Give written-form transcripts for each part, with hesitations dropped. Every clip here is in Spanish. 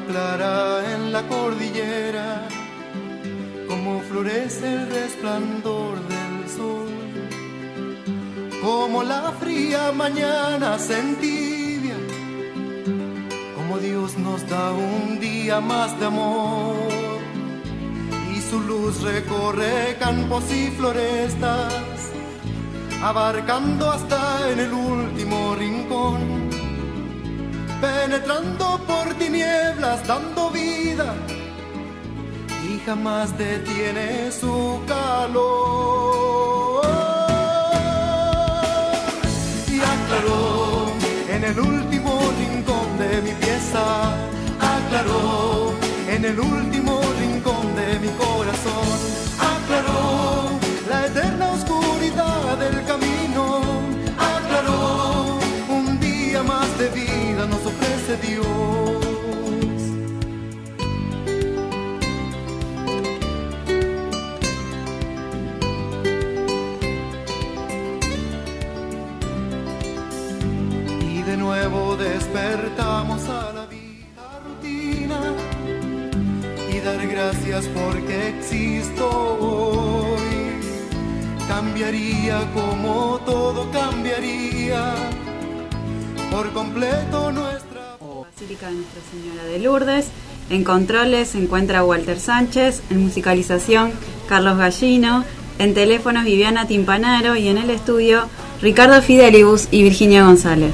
clara en la cordillera, como florece el resplandor del sol, como la fría mañana se entibia, como Dios nos da un día más de amor, y su luz recorre campos y florestas, abarcando hasta en el último rincón, penetrando por tinieblas, dando vida, y jamás detiene su calor. Y aclaró en el último rincón de mi pieza, aclaró en el último rincón de mi corazón, aclaró la eterna oscuridad del camino, aclaró un día más de vida nos ofrece Dios. Y de nuevo despertamos a la vida rutina y dar gracias porque existo hoy. Cambiaría como todo cambiaría por completo nuestra Basílica de Nuestra Señora de Lourdes. En controles se encuentra Walter Sánchez, en musicalización Carlos Gallino, en teléfonos Viviana Timpanaro y en el estudio Ricardo Fidelibus y Virginia González.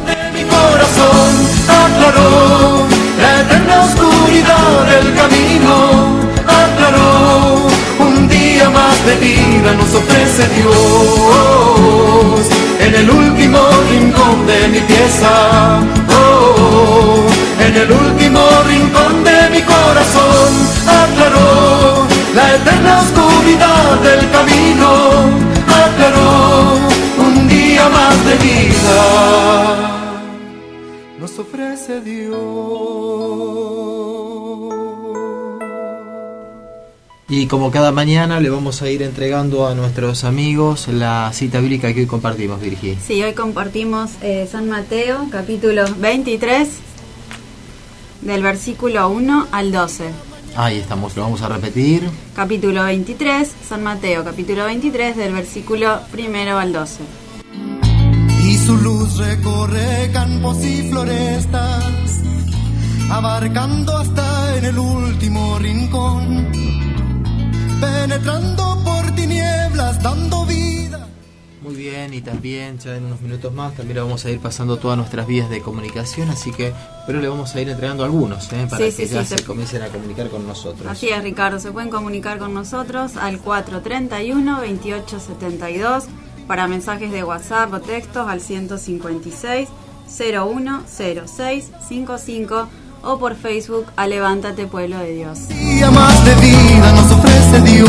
De mi corazón aclaró la eterna oscuridad del camino, aclaró un día más de vida nos ofrece Dios en el último rincón de mi pieza, oh, en el último rincón de mi corazón aclaró la eterna oscuridad del camino, aclaró un día más de vida nos ofrece Dios. Y como cada mañana le vamos a ir entregando a nuestros amigos la cita bíblica que hoy compartimos, Virgi. Sí, hoy compartimos San Mateo, capítulo 23, del versículo 1 al 12. Ahí estamos, lo vamos a repetir. Capítulo 23, San Mateo, capítulo 23, del versículo 1 al 12. Y su luz recorre campos y florestas, abarcando hasta en el último rincón, penetrando por tinieblas, dando vida. Muy bien, y también ya en unos minutos más también le vamos a ir pasando todas nuestras vías de comunicación, así que, pero le vamos a ir entregando algunos, para que ya se comiencen a comunicar con nosotros. Así es, Ricardo, se pueden comunicar con nosotros al 431-2872 para mensajes de WhatsApp o textos al 156-010655 o por Facebook a Levántate Pueblo de Dios. Día más de vida nos ofrece Dios.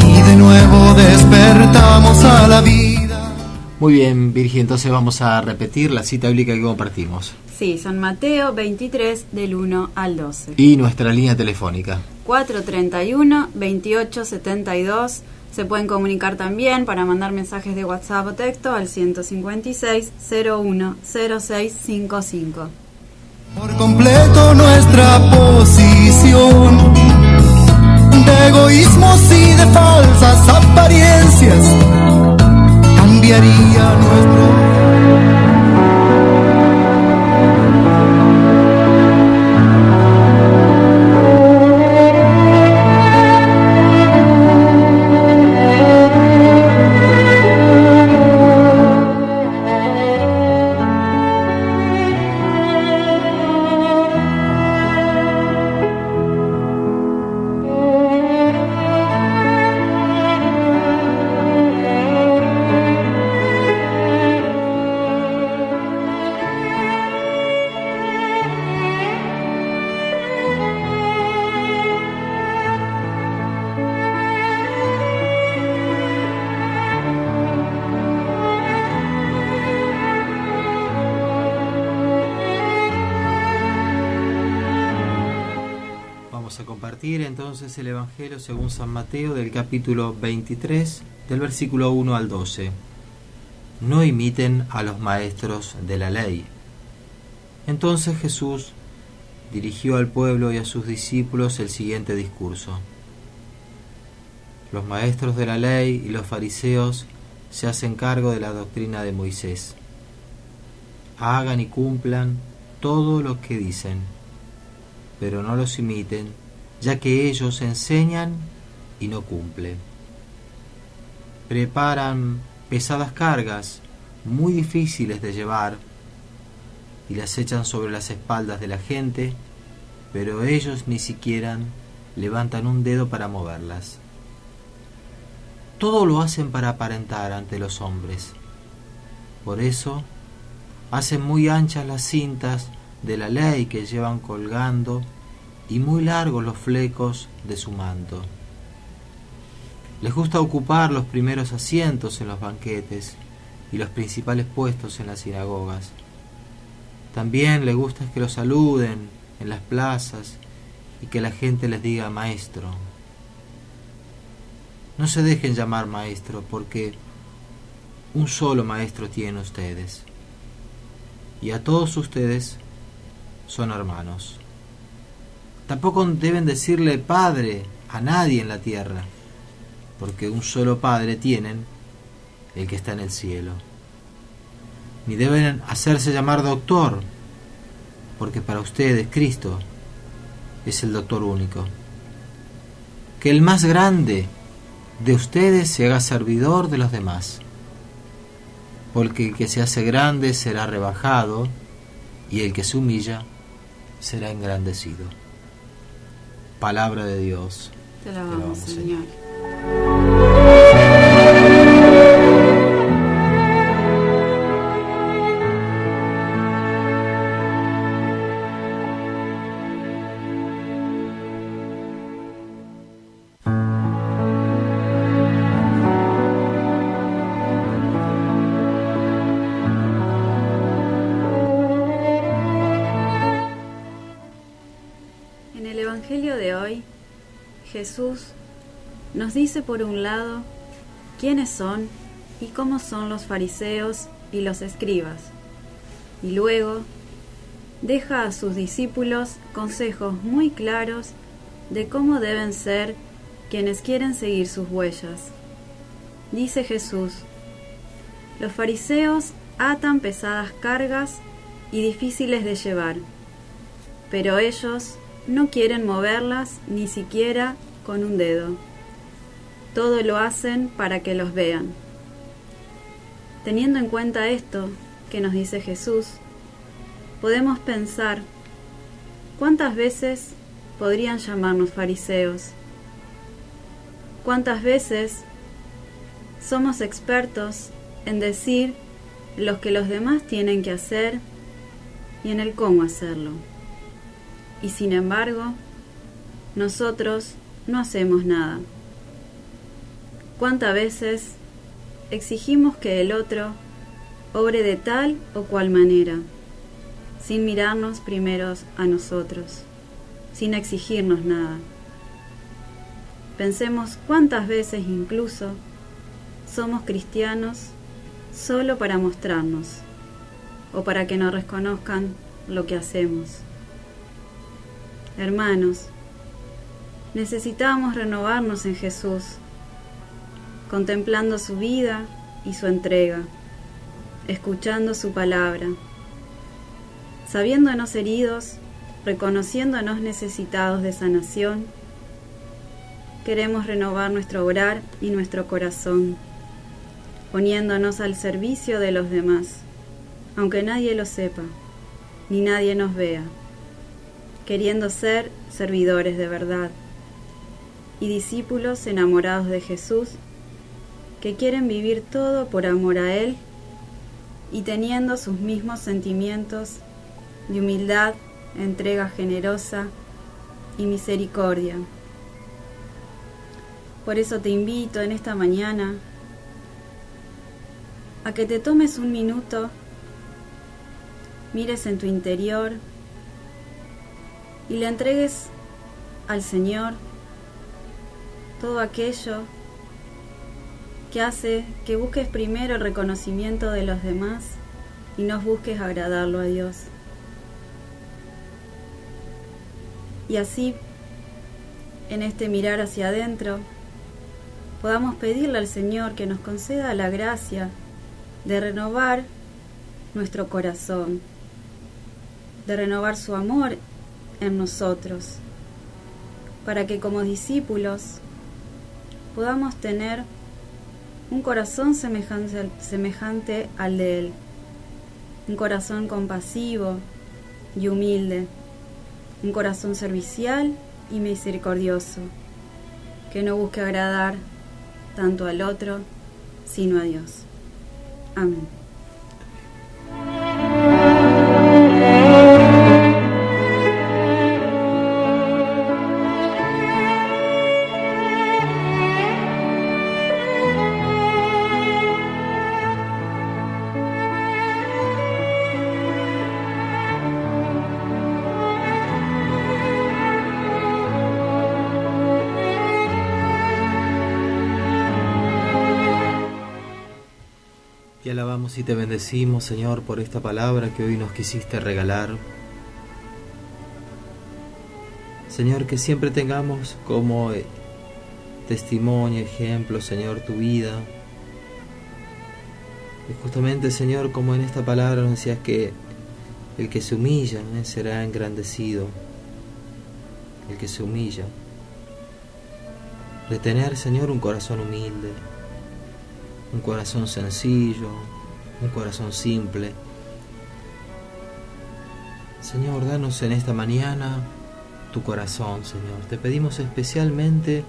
Y de nuevo despertamos a la vida. Muy bien, Virgi, entonces vamos a repetir la cita bíblica que compartimos. Sí, San Mateo 23 del 1 al 12. Y nuestra línea telefónica. 431-2872. Se pueden comunicar también para mandar mensajes de WhatsApp o texto al 156-010655. Por completo nuestra posición de egoísmos y de falsas apariencias cambiaría nuestro. compartir entonces el Evangelio según San Mateo del capítulo 23, del versículo 1 al 12. No imiten a los maestros de la ley. Entonces Jesús dirigió al pueblo y a sus discípulos el siguiente discurso. Los maestros de la ley y los fariseos se hacen cargo de la doctrina de Moisés. Hagan y cumplan todo lo que dicen, pero no los imiten, ya que ellos enseñan y no cumplen. Preparan pesadas cargas muy difíciles de llevar y las echan sobre las espaldas de la gente, pero ellos ni siquiera levantan un dedo para moverlas. Todo lo hacen para aparentar ante los hombres. Por eso hacen muy anchas las cintas de la ley que llevan colgando y muy largos los flecos de su manto. Les gusta ocupar los primeros asientos en los banquetes y los principales puestos en las sinagogas. También les gusta que los saluden en las plazas y que la gente les diga maestro. No se dejen llamar maestro, porque un solo maestro tienen ustedes, y a todos ustedes son hermanos. Tampoco deben decirle padre a nadie en la tierra, porque un solo Padre tienen, el que está en el cielo. Ni deben hacerse llamar doctor, porque para ustedes Cristo es el doctor único. Que el más grande de ustedes se haga servidor de los demás, porque el que se hace grande será rebajado, y el que se humilla será engrandecido. Palabra de Dios. Te alabamos, Señor. En el Evangelio de hoy, Jesús nos dice por un lado quiénes son y cómo son los fariseos y los escribas, y luego deja a sus discípulos consejos muy claros de cómo deben ser quienes quieren seguir sus huellas. Dice Jesús: los fariseos atan pesadas cargas y difíciles de llevar, pero ellos no quieren moverlas ni siquiera con un dedo. Todo lo hacen para que los vean. Teniendo en cuenta esto que nos dice Jesús, podemos pensar cuántas veces podrían llamarnos fariseos. Cuántas veces somos expertos en decir lo que los demás tienen que hacer y en el cómo hacerlo. Y sin embargo, nosotros no hacemos nada. ¿Cuántas veces exigimos que el otro obre de tal o cual manera, sin mirarnos primero a nosotros, sin exigirnos nada? Pensemos cuántas veces incluso somos cristianos solo para mostrarnos o para que nos reconozcan lo que hacemos. Hermanos, necesitamos renovarnos en Jesús, contemplando su vida y su entrega, escuchando su palabra, sabiéndonos heridos, reconociéndonos necesitados de sanación. Queremos renovar nuestro obrar y nuestro corazón, poniéndonos al servicio de los demás, aunque nadie lo sepa, ni nadie nos vea, queriendo ser servidores de verdad y discípulos enamorados de Jesús, que quieren vivir todo por amor a Él y teniendo sus mismos sentimientos de humildad, entrega generosa y misericordia. Por eso te invito en esta mañana a que te tomes un minuto, mires en tu interior y le entregues al Señor todo aquello que hace que busques primero el reconocimiento de los demás y no busques agradarlo a Dios. Y así, en este mirar hacia adentro, podamos pedirle al Señor que nos conceda la gracia de renovar nuestro corazón, de renovar su amor en nosotros, para que como discípulos podamos tener un corazón semejante al de Él, un corazón compasivo y humilde, un corazón servicial y misericordioso, que no busque agradar tanto al otro, sino a Dios. Amén. Te alabamos y te bendecimos, Señor, por esta palabra que hoy nos quisiste regalar. Señor, que siempre tengamos como testimonio, ejemplo, Señor, tu vida. Y justamente, Señor, como en esta palabra nos decías que el que se humilla será engrandecido. El que se humilla. De tener, Señor, un corazón humilde. Un corazón sencillo, un corazón simple. Señor, danos en esta mañana tu corazón, Señor. Te pedimos especialmente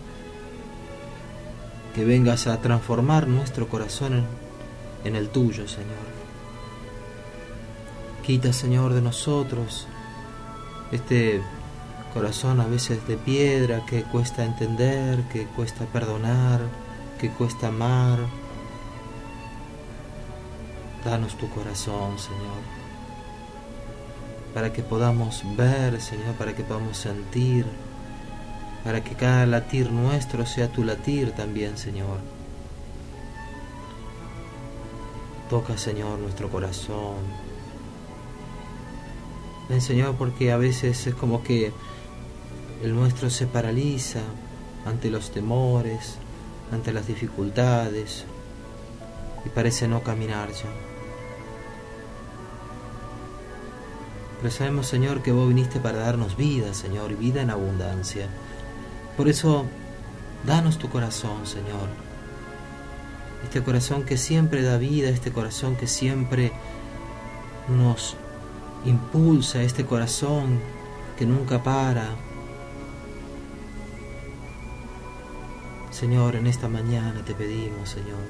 que vengas a transformar nuestro corazón en el tuyo, Señor. Quita, Señor, de nosotros este corazón a veces de piedra que cuesta entender, que cuesta perdonar, que cuesta amar. Danos tu corazón, Señor, para que podamos ver, Señor, para que podamos sentir, para que cada latir nuestro sea tu latir también, Señor. Toca, Señor, nuestro corazón. Ven, Señor, porque a veces es como que el nuestro se paraliza ante los temores, ante las dificultades, y parece no caminar ya. Pero sabemos, Señor, que vos viniste para darnos vida, Señor, y vida en abundancia. Por eso, danos tu corazón, Señor. Este corazón que siempre da vida, este corazón que siempre nos impulsa, este corazón que nunca para. Señor, en esta mañana te pedimos, Señor,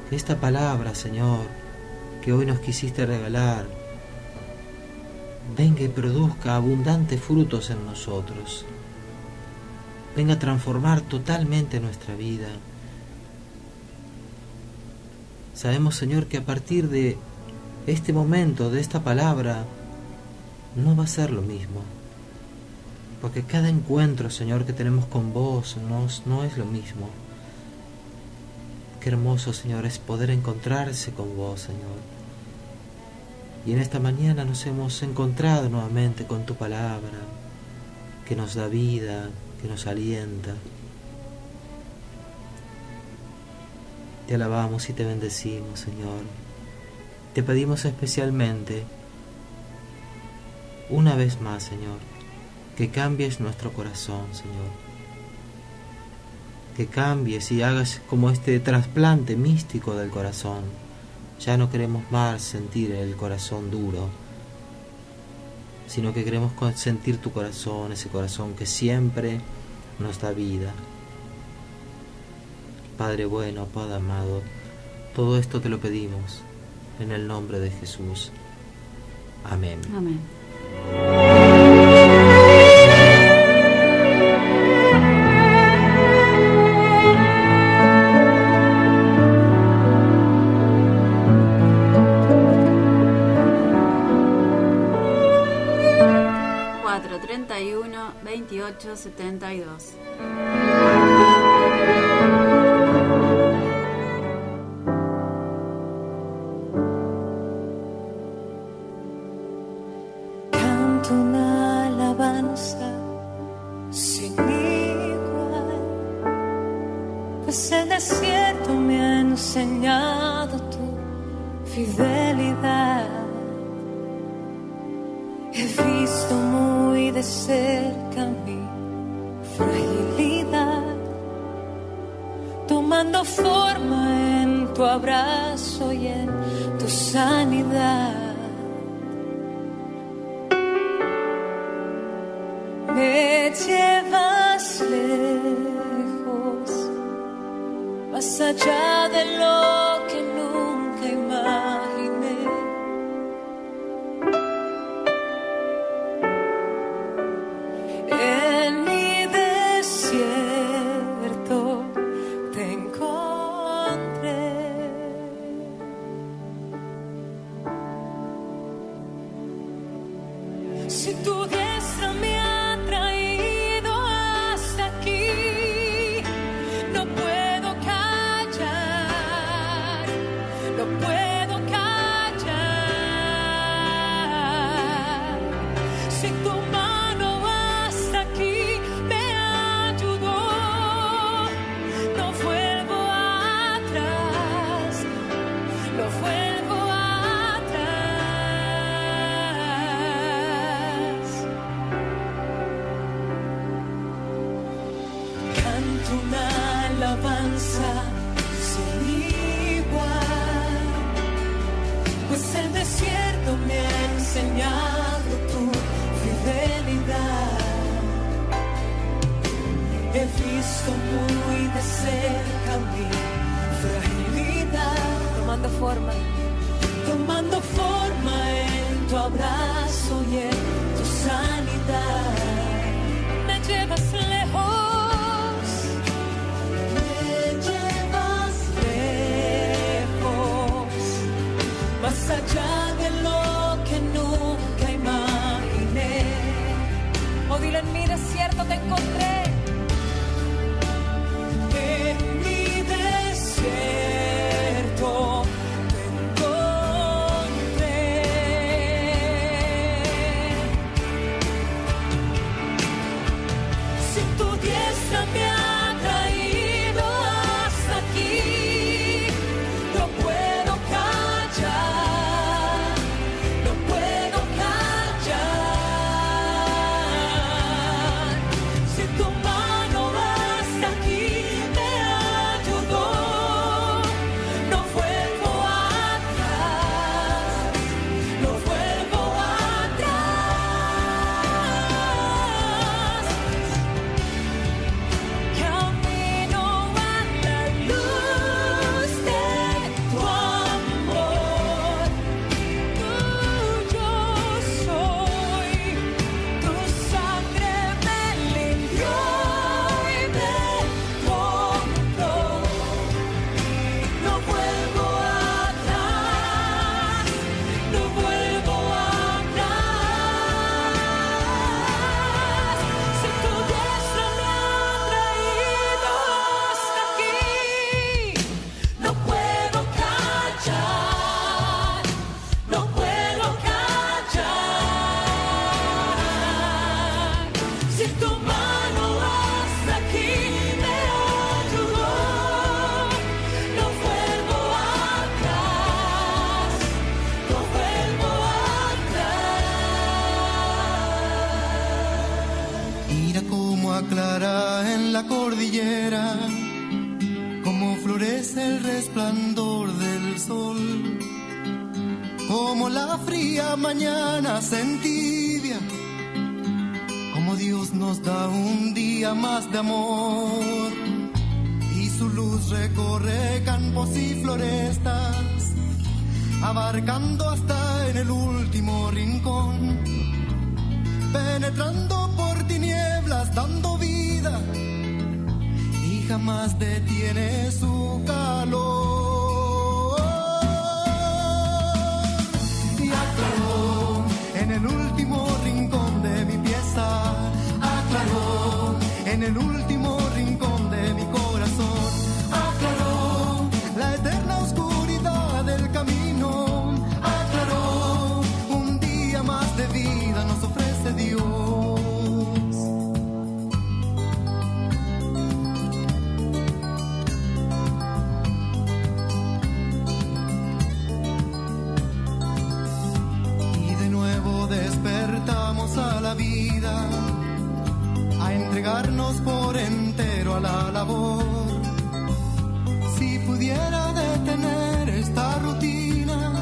que esta palabra, Señor, que hoy nos quisiste regalar, venga y produzca abundantes frutos en nosotros. Venga a transformar totalmente nuestra vida. Sabemos, Señor, que a partir de este momento, de esta palabra, no va a ser lo mismo. Porque cada encuentro, Señor, que tenemos con vos no es lo mismo. Qué hermoso, Señor, es poder encontrarse con vos, Señor. Y en esta mañana nos hemos encontrado nuevamente con tu palabra, que nos da vida, que nos alienta. Te alabamos y te bendecimos, Señor. Te pedimos especialmente, una vez más, Señor, que cambies nuestro corazón, Señor. Que cambies y hagas como este trasplante místico del corazón. Ya no queremos más sentir el corazón duro, sino que queremos sentir tu corazón, ese corazón que siempre nos da vida. Padre bueno, Padre amado, todo esto te lo pedimos en el nombre de Jesús. Amén. Amén. 4:31 2872. Canto una alabanza sin igual, pues el desierto me ha enseñado tu fidelidad. He visto muy de cerca mi fragilidad, tomando forma en tu abrazo y en tu sanidad. Me llevas lejos, más allá de lo que nunca imaginé. En mi desierto te encontré. Si tu diestra me ha traído hasta aquí, no puedo callar, no puedo callar. Si tu mano hasta aquí me ayudó, no vuelvo atrás, no vuelvo atrás. Canto una alabanza sin igual, pues el desierto me ha enseñado tu fidelidad. He visto muy de cerca mi fragilidad, tomando forma en tu abrazo y en tu sanidad. Me llevas lejos, más allá de lo que nunca imaginé. Oh, dile, en mi desierto te encontré. En mi desierto te encontré. Si tu diestra me ha traído hasta aquí, no puedo callar, no puedo callar. Si tu mano hasta aquí me ayudó, no vuelvo atrás, no vuelvo atrás. Camino a la luz de tu amor, tuyo soy, tu sangre me limpió y me compró. No vuelvo atrás, no vuelvo atrás. Si tu diestra me ha traído hasta aquí, no puedo callar, no puedo callar. Si tu mano hasta aquí me ayudó, no vuelvo atrás, no vuelvo atrás. Mira cómo aclara en la cordillera, cómo florece el resplandor del sol, cómo la fría mañana se entibia, cómo Dios nos da un día más de amor, y su luz recorre campos y florestas, abarcando hasta en el último rincón, penetrando por tinieblas, dando vida, y jamás detiene su calor. Y aclaró en el último rincón de mi pieza, por entero a la labor. Si pudiera detener esta rutina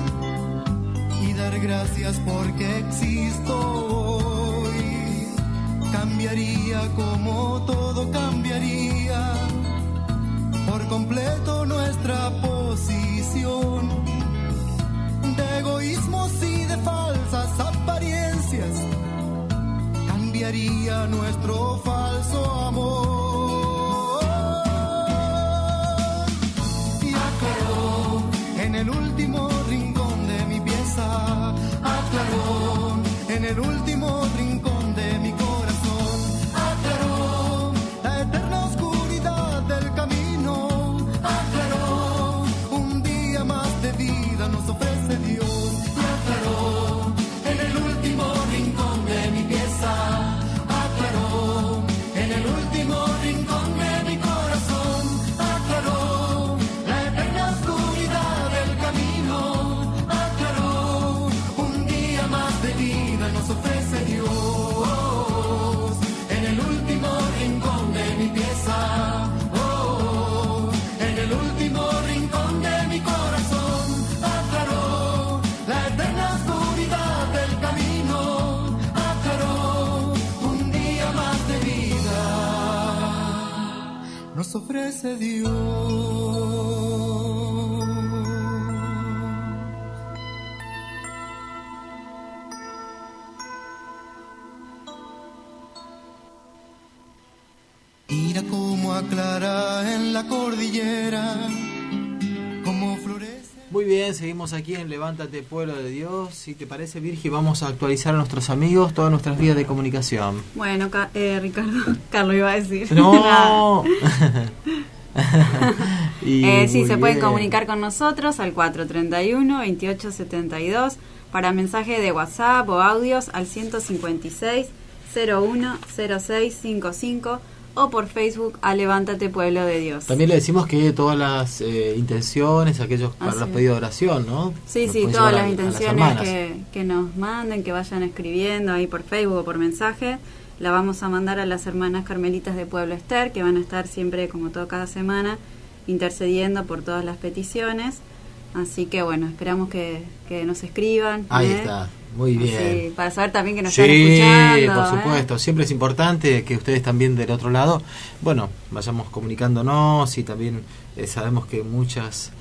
y dar gracias porque existo hoy, cambiaría como todo cambiaría por completo nuestra posición de egoísmos y de falsas apariencias. Cambiaría nuestro falso amor. Y aclaró en el último rincón de mi pieza, aclaró en el último rincón de mi corazón, aclaró la eterna oscuridad del camino, aclaró un día más de vida nos ofrece Dios. Y aclaró en el último rincón de mi pieza, aclaró en el último rincón de mi corazón, aclaró la eterna oscuridad del camino, aclaró un día más de vida nos ofrece Dios. En el último rincón de mi pieza, en el último rincón de mi corazón, aclaró la eterna oscuridad del camino, aclaró un día más de vida nos ofrece Dios. Mira cómo aclara en la cordillera, cómo florece. Muy bien, seguimos aquí en Levántate Pueblo de Dios. Si te parece, Virgi, vamos a actualizar a nuestros amigos todas nuestras vías de comunicación. Bueno, Ricardo, Carlos iba a decir. ¡No! Sí, se pueden comunicar con nosotros al 431-2872 para mensaje de WhatsApp o audios al 156-010655 o por Facebook a Levántate Pueblo de Dios. También le decimos que todas las intenciones, aquellos para los pedidos de oración, ¿no? Sí, Nos sí, pueden todas llevar las a las intenciones hermanas. que nos manden, que vayan escribiendo ahí por Facebook o por mensaje, la vamos a mandar a las hermanas carmelitas de Pueblo Ester, que van a estar siempre, como todo cada semana, intercediendo por todas las peticiones. Así que bueno, esperamos que nos escriban. Ahí está, muy bien. Así, para saber también que nos Sí, están escuchando. por supuesto, siempre es importante que ustedes también del otro lado, bueno, vayamos comunicándonos y también sabemos que muchas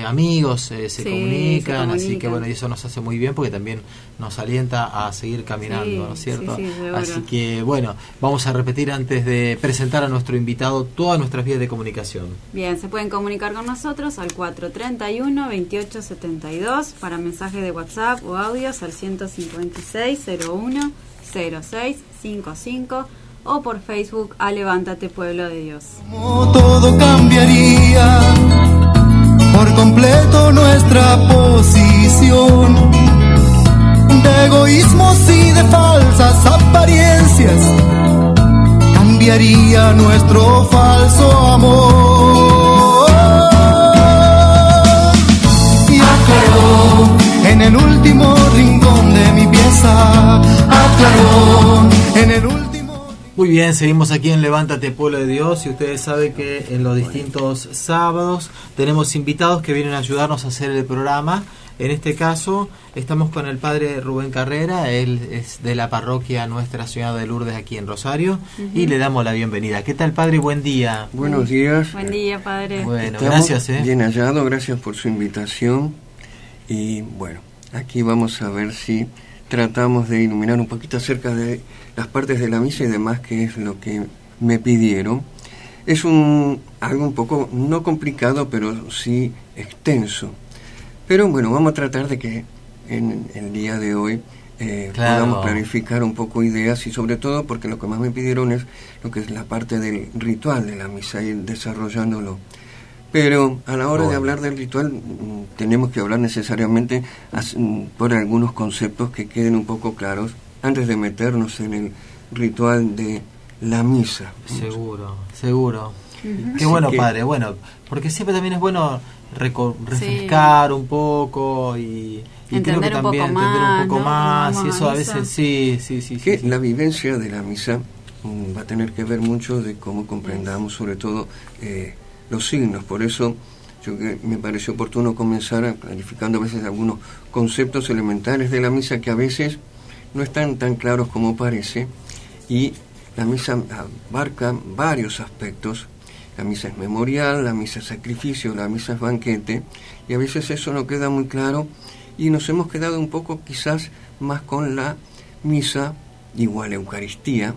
amigos se comunican, así que bueno, y eso nos hace muy bien porque también nos alienta a seguir caminando, ¿no es cierto? Sí, seguro. Así que bueno, vamos a repetir antes de presentar a nuestro invitado todas nuestras vías de comunicación. Bien, se pueden comunicar con nosotros al 431-2872 para mensajes de WhatsApp o audios al 156-010655 o por Facebook a Levántate Pueblo de Dios. Como todo cambiaría por completo nuestra posición de egoísmos y de falsas apariencias. Cambiaría nuestro falso amor. Y aclaró en el último rincón de mi pieza, aclaró en el último. Muy bien, seguimos aquí en Levántate Pueblo de Dios y ustedes saben que en los distintos sábados tenemos invitados que vienen a ayudarnos a hacer el programa. En este caso estamos con el padre Rubén Carrera, él es de la parroquia Nuestra Señora de Lourdes aquí en Rosario y le damos la bienvenida. ¿Qué tal, padre? Buen día. Buenos días. Buen día, padre. Bueno, Estamos gracias. Bien hallado, gracias por su invitación. Y bueno, aquí vamos a ver si tratamos de iluminar un poquito acerca de las partes de la misa y demás, que es lo que me pidieron. Es algo un poco, no complicado, pero sí extenso. Pero bueno, vamos a tratar de que en el día de hoy podamos clarificar un poco ideas y sobre todo porque lo que más me pidieron es lo que es la parte del ritual de la misa, ir desarrollándolo. Pero a la hora de hablar del ritual tenemos que hablar necesariamente por algunos conceptos que queden un poco claros antes de meternos en el ritual de la misa. Seguro, seguro. Qué bueno, padre, bueno, porque siempre también es bueno refrescar un poco y creo que también entender un poco más, y eso a veces sí. La vivencia de la misa va a tener que ver mucho de cómo comprendamos sobre todo los signos. Por eso me pareció oportuno comenzar clarificando a veces algunos conceptos elementales de la misa que a veces no están tan claros como parece, y la misa abarca varios aspectos. La misa es memorial, la misa es sacrificio, la misa es banquete, y a veces eso no queda muy claro y nos hemos quedado un poco quizás más con la misa igual a Eucaristía,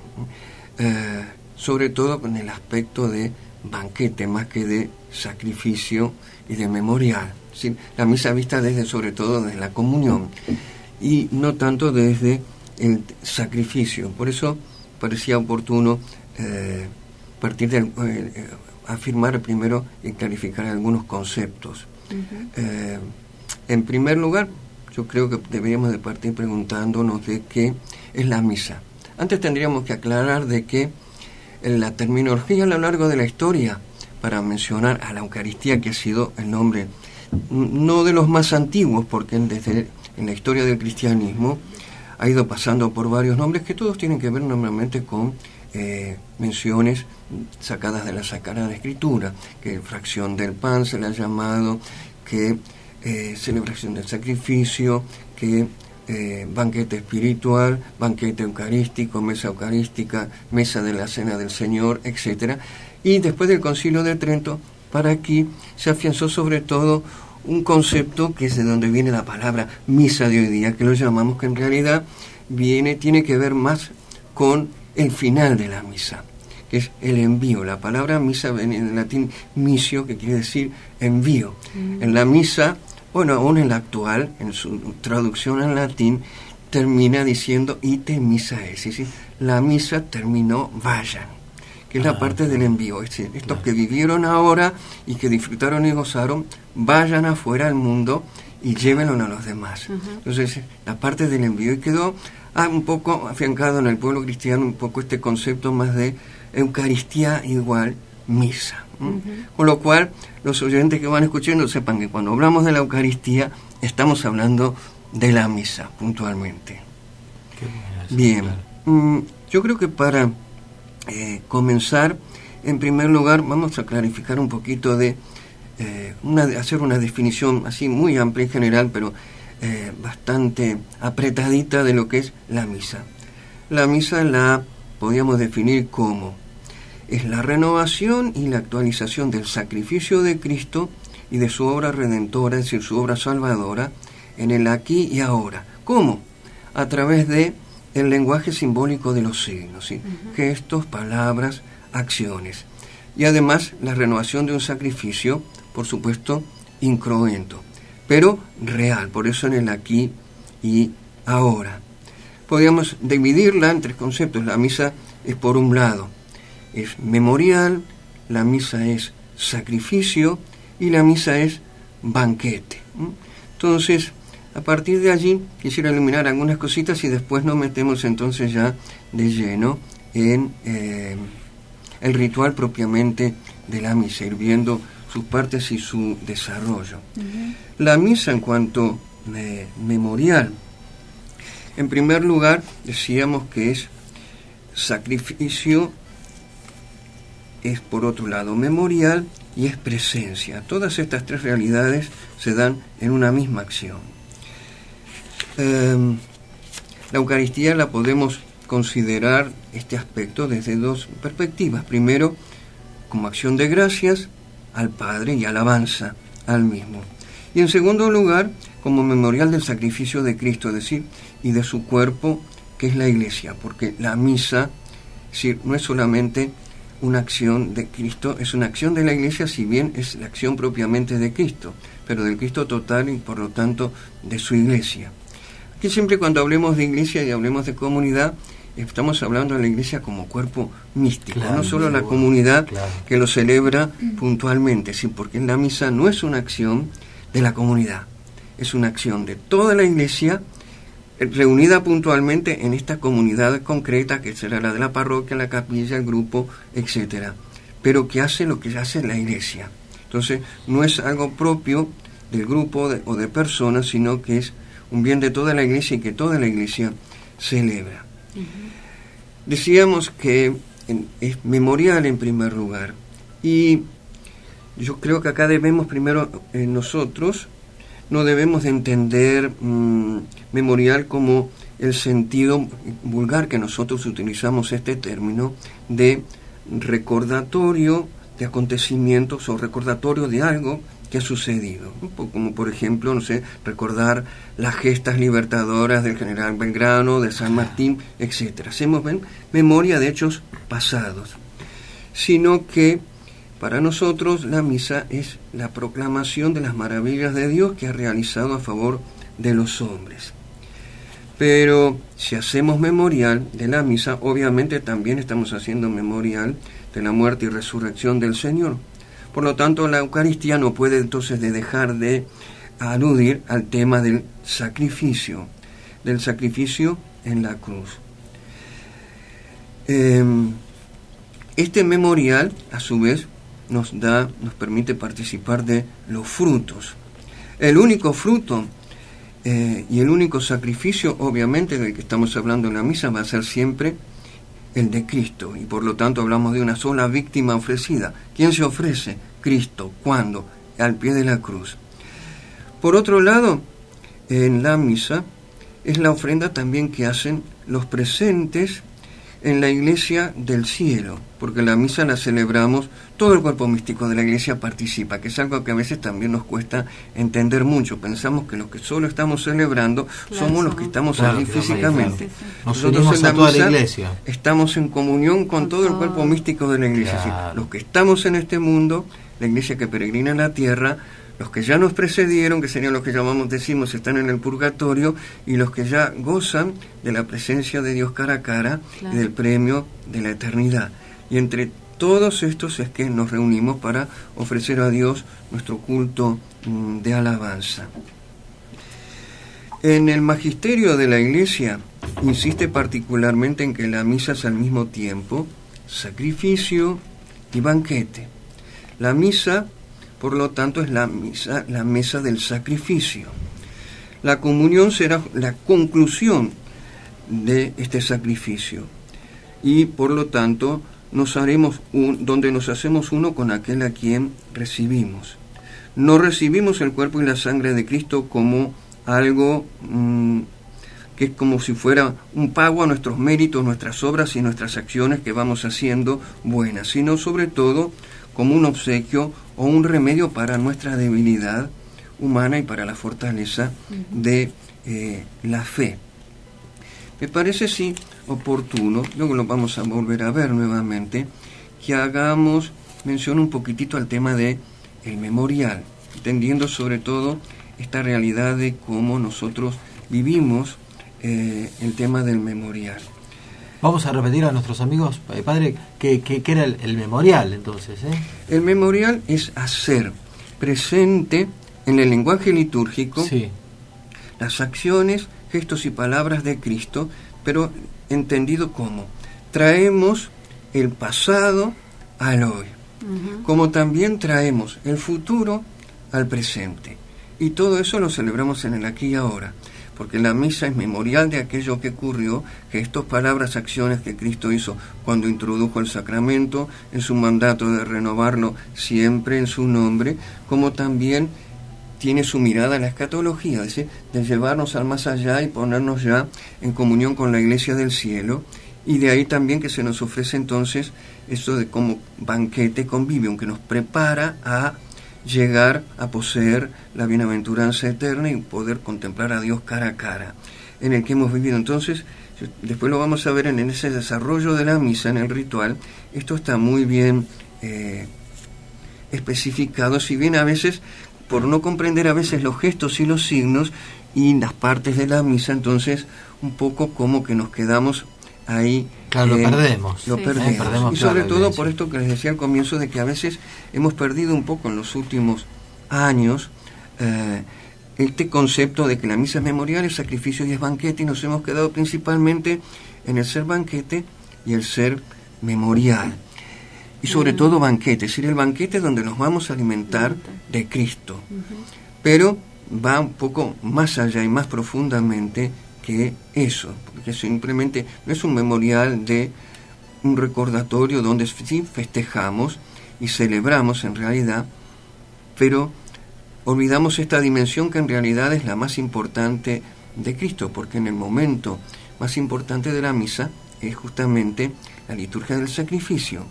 sobre todo con el aspecto de banquete más que de sacrificio y de memorial. ¿Sí? La misa vista desde, sobre todo desde la comunión y no tanto desde el sacrificio. Por eso parecía oportuno partir de afirmar primero y clarificar algunos conceptos. En primer lugar, yo creo que deberíamos de partir preguntándonos de qué es la misa. Antes tendríamos que aclarar de que la terminología a lo largo de la historia para mencionar a la Eucaristía, que ha sido el nombre no de los más antiguos, porque desde en la historia del cristianismo ha ido pasando por varios nombres que todos tienen que ver normalmente con menciones sacadas de la Sagrada Escritura, que fracción del pan se le ha llamado, que celebración del sacrificio, que banquete espiritual, banquete eucarístico, mesa eucarística, mesa de la cena del Señor, etc. Y después del Concilio de Trento, para aquí se afianzó sobre todo un concepto que es de donde viene la palabra misa de hoy día, que lo llamamos, que en realidad tiene que ver más con el final de la misa, que es el envío. La palabra misa viene en latín missio, que quiere decir envío. En la misa, bueno, aún en la actual, en su traducción en latín, termina diciendo ite missa es, es decir, la misa terminó, vayan, que es la parte del envío. Es decir, estos que vivieron ahora y que disfrutaron y gozaron, vayan afuera al mundo y llévenlo a los demás. Entonces, la parte del envío, y quedó un poco afiancado en el pueblo cristiano un poco este concepto más de Eucaristía igual misa. Con lo cual, los oyentes que van escuchando sepan que cuando hablamos de la Eucaristía estamos hablando de la misa puntualmente. Bien, yo creo que para comenzar, en primer lugar vamos a clarificar un poquito de hacer una definición así muy amplia y general, pero bastante apretadita de lo que es la misa. La misa la podríamos definir como es la renovación y la actualización del sacrificio de Cristo y de su obra redentora, es decir, su obra salvadora, en el aquí y ahora. ¿Cómo? A través de el lenguaje simbólico de los signos, ¿sí? Gestos, palabras, acciones. Y además la renovación de un sacrificio, por supuesto, incruento, pero real, por eso en el aquí y ahora. Podríamos dividirla en tres conceptos. La misa es, por un lado, es memorial, la misa es sacrificio y la misa es banquete. Entonces, a partir de allí quisiera iluminar algunas cositas y después nos metemos entonces ya de lleno en el ritual propiamente de la misa, ir viendo sus partes y su desarrollo. La misa en cuanto memorial, en primer lugar decíamos que es sacrificio, es por otro lado memorial y es presencia. Todas estas tres realidades se dan en una misma acción. La Eucaristía la podemos considerar este aspecto desde dos perspectivas. Primero, como acción de gracias al Padre y alabanza al mismo. Y en segundo lugar, como memorial del sacrificio de Cristo, es decir, y de su cuerpo, que es la Iglesia, porque la misa, es decir, no es solamente una acción de Cristo, es una acción de la Iglesia, si bien es la acción propiamente de Cristo, pero del Cristo total y por lo tanto de su Iglesia. Aquí siempre cuando hablemos de Iglesia y hablemos de comunidad, estamos hablando de la Iglesia como cuerpo místico, claro, no solo la comunidad que lo celebra puntualmente, sí, porque la misa no es una acción de la comunidad, es una acción de toda la Iglesia reunida puntualmente en esta comunidad concreta que será la de la parroquia, la capilla, el grupo, etcétera, pero que hace lo que hace la Iglesia. Entonces no es algo propio del grupo o de personas, sino que es un bien de toda la Iglesia y que toda la Iglesia celebra. Decíamos que es memorial en primer lugar, y yo creo que acá debemos primero nosotros, no debemos de entender memorial como el sentido vulgar que nosotros utilizamos este término de recordatorio de acontecimientos o recordatorio de algo que ha sucedido, como por ejemplo, no sé, recordar las gestas libertadoras del general Belgrano, de San Martín, etc. Hacemos memoria de hechos pasados, sino que para nosotros la misa es la proclamación de las maravillas de Dios que ha realizado a favor de los hombres. Pero si hacemos memorial de la misa, obviamente también estamos haciendo memorial de la muerte y resurrección del Señor. Por lo tanto, la Eucaristía no puede entonces dejar de aludir al tema del sacrificio en la cruz. Este memorial, a su vez, nos permite participar de los frutos. El único fruto y el único sacrificio, obviamente, del que estamos hablando en la misa, va a ser siempre el de Cristo, y por lo tanto hablamos de una sola víctima ofrecida. ¿Quién se ofrece? Cristo. ¿Cuándo? Al pie de la cruz. Por otro lado, en la misa es la ofrenda también que hacen los presentes en la iglesia del cielo, porque la misa la celebramos, todo el cuerpo místico de la iglesia participa, que es algo que a veces también nos cuesta entender mucho. Pensamos que los que solo estamos celebrando somos los que estamos allí físicamente. Nosotros en la misa estamos en comunión con todo el cuerpo místico de la iglesia. Claro. Sí, los que estamos en este mundo, la iglesia que peregrina en la tierra, los que ya nos precedieron, que serían los que decimos, están en el purgatorio, y los que ya gozan de la presencia de Dios cara a cara, claro, y del premio de la eternidad. Y entre todos estos es que nos reunimos para ofrecer a Dios nuestro culto de alabanza. En el magisterio de la Iglesia insiste particularmente en que la misa es al mismo tiempo sacrificio y banquete. La misa, por lo tanto, es la mesa del sacrificio. La comunión será la conclusión de este sacrificio, y por lo tanto donde nos hacemos uno con aquel a quien recibimos. No recibimos el cuerpo y la sangre de Cristo como algo que es como si fuera un pago a nuestros méritos, nuestras obras y nuestras acciones que vamos haciendo buenas, sino sobre todo como un obsequio o un remedio para nuestra debilidad humana y para la fortaleza de la fe. Me parece sí oportuno, luego lo vamos a volver a ver nuevamente, que hagamos mención un poquitito al tema de el memorial, entendiendo sobre todo esta realidad de cómo nosotros vivimos el tema del memorial. Vamos a repetir a nuestros amigos, padre, ¿qué era el memorial entonces? El memorial es hacer presente en el lenguaje litúrgico, sí, las acciones, gestos y palabras de Cristo, pero entendido como traemos el pasado al hoy, como también traemos el futuro al presente. Y todo eso lo celebramos en el aquí y ahora, porque la misa es memorial de aquello que ocurrió, gestos, palabras, acciones que Cristo hizo cuando introdujo el sacramento, en su mandato de renovarlo siempre en su nombre, como también tiene su mirada a la escatología, es decir, de llevarnos al más allá y ponernos ya en comunión con la Iglesia del cielo, y de ahí también que se nos ofrece entonces eso de como banquete convivio, que nos prepara a llegar a poseer la bienaventuranza eterna y poder contemplar a Dios cara a cara, en el que hemos vivido. Entonces, después lo vamos a ver en ese desarrollo de la misa, en el ritual. Esto está muy bien especificado, si bien a veces, por no comprender a veces los gestos y los signos y las partes de la misa, entonces un poco como que nos quedamos ahí. Claro, lo perdemos. Lo perdemos. Y sobre todo por esto que les decía al comienzo, de que a veces hemos perdido un poco en los últimos años este concepto de que la misa es memorial, es sacrificio y es banquete, y nos hemos quedado principalmente en el ser banquete y el ser memorial. Y sobre todo banquete, es decir, el banquete donde nos vamos a alimentar de Cristo. Pero va un poco más allá y más profundamente que eso, porque simplemente no es un memorial de un recordatorio donde sí festejamos y celebramos en realidad, pero olvidamos esta dimensión que en realidad es la más importante de Cristo, porque en el momento más importante de la misa es justamente la liturgia del sacrificio,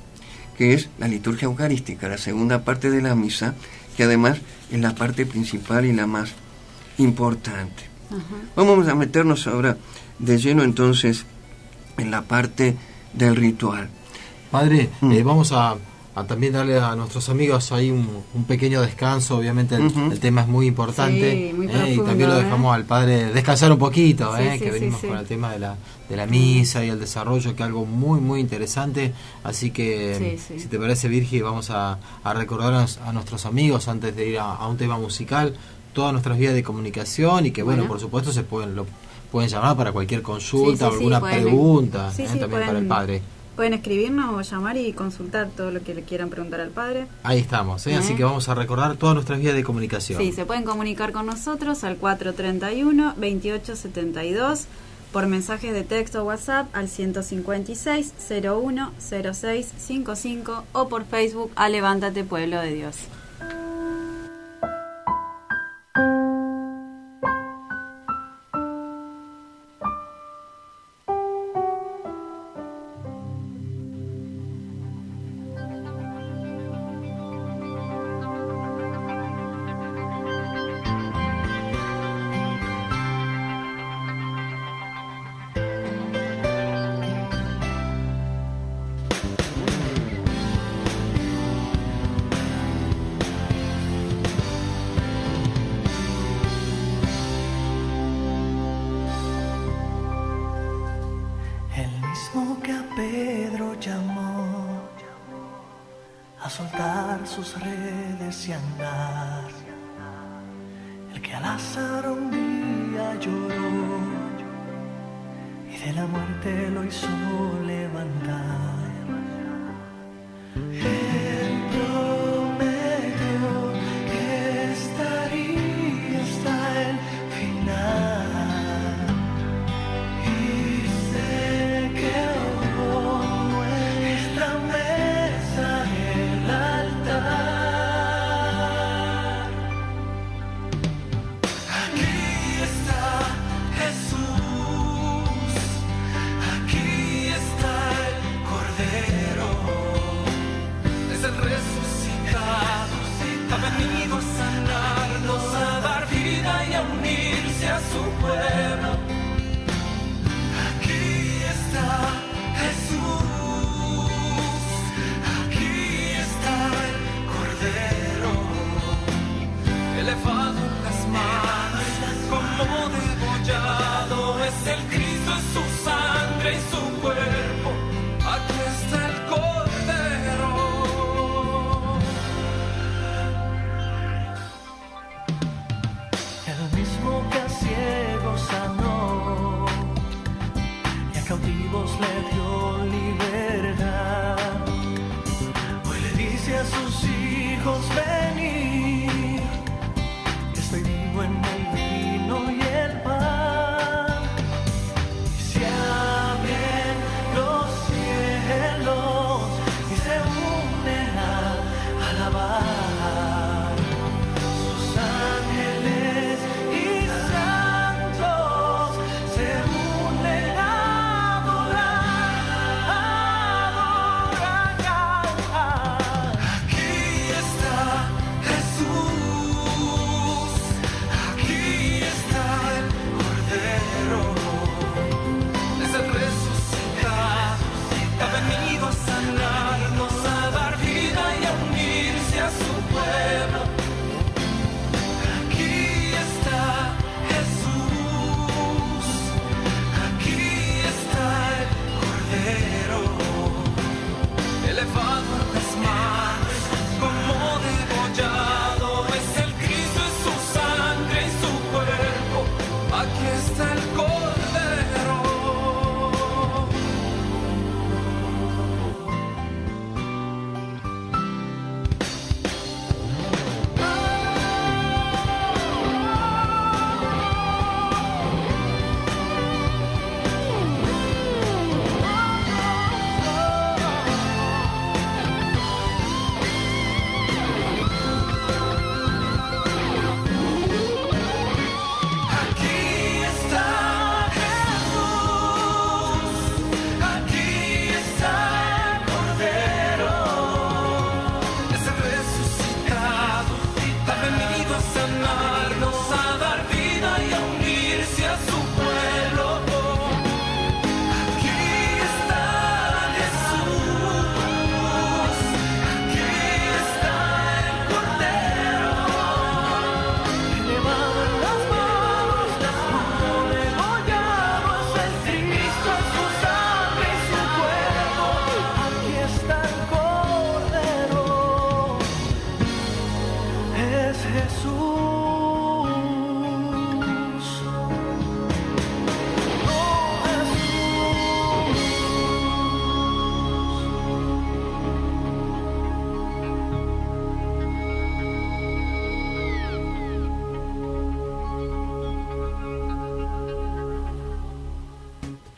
que es la liturgia eucarística, la segunda parte de la misa, que además es la parte principal y la más importante. Vamos a meternos ahora de lleno entonces en la parte del ritual. Padre, vamos a también darle a nuestros amigos ahí un pequeño descanso. Obviamente el tema es muy importante, sí, muy profundo, y también lo dejamos al Padre descansar un poquito, sí, que sí, venimos sí. con el tema de la misa y el desarrollo, que es algo muy muy interesante. Así que Sí, sí. si te parece, Virgi, vamos a recordarnos a nuestros amigos antes de ir a un tema musical todas nuestras vías de comunicación, y que bueno, por supuesto lo pueden llamar para cualquier consulta o alguna pregunta, también para el Padre. Pueden escribirnos o llamar y consultar todo lo que le quieran preguntar al Padre. Ahí estamos, así que vamos a recordar todas nuestras vías de comunicación. Sí, se pueden comunicar con nosotros al 431-2872, por mensajes de texto o WhatsApp al 156-01-0655 o por Facebook a Levántate Pueblo de Dios. Que a Pedro llamó a soltar sus redes y andar, el que a Lázaro un día lloró y de la muerte lo hizo levantar. Él prometió que estaría hasta el final, y sé que nuestra mesa el altar. Aquí está Jesús, aquí está el Cordero, es el resucitado, ha venido a sanarnos, a dar vida y a unirse a su pueblo. Aquí está Jesús, aquí está el Cordero, elevado en las manos, como degollado, es el Cristo, es su sangre y su cuerpo, aquí está el Cordero. El mismo que a ciegos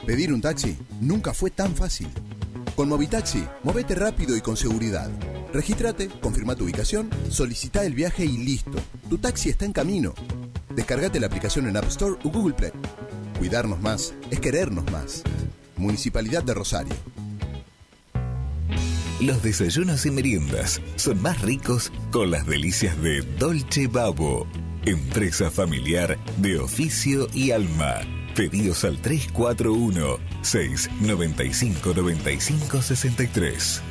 Pedir un taxi nunca fue tan fácil. Con Movitaxi, movete rápido y con seguridad. Regístrate, confirma tu ubicación, solicita el viaje y listo. Tu taxi está en camino. Descargate la aplicación en App Store o Google Play. Cuidarnos más es querernos más. Municipalidad de Rosario. Los desayunos y meriendas son más ricos con las delicias de Dolce Babbo, empresa familiar de oficio y alma. Pedidos al 341-695-9563.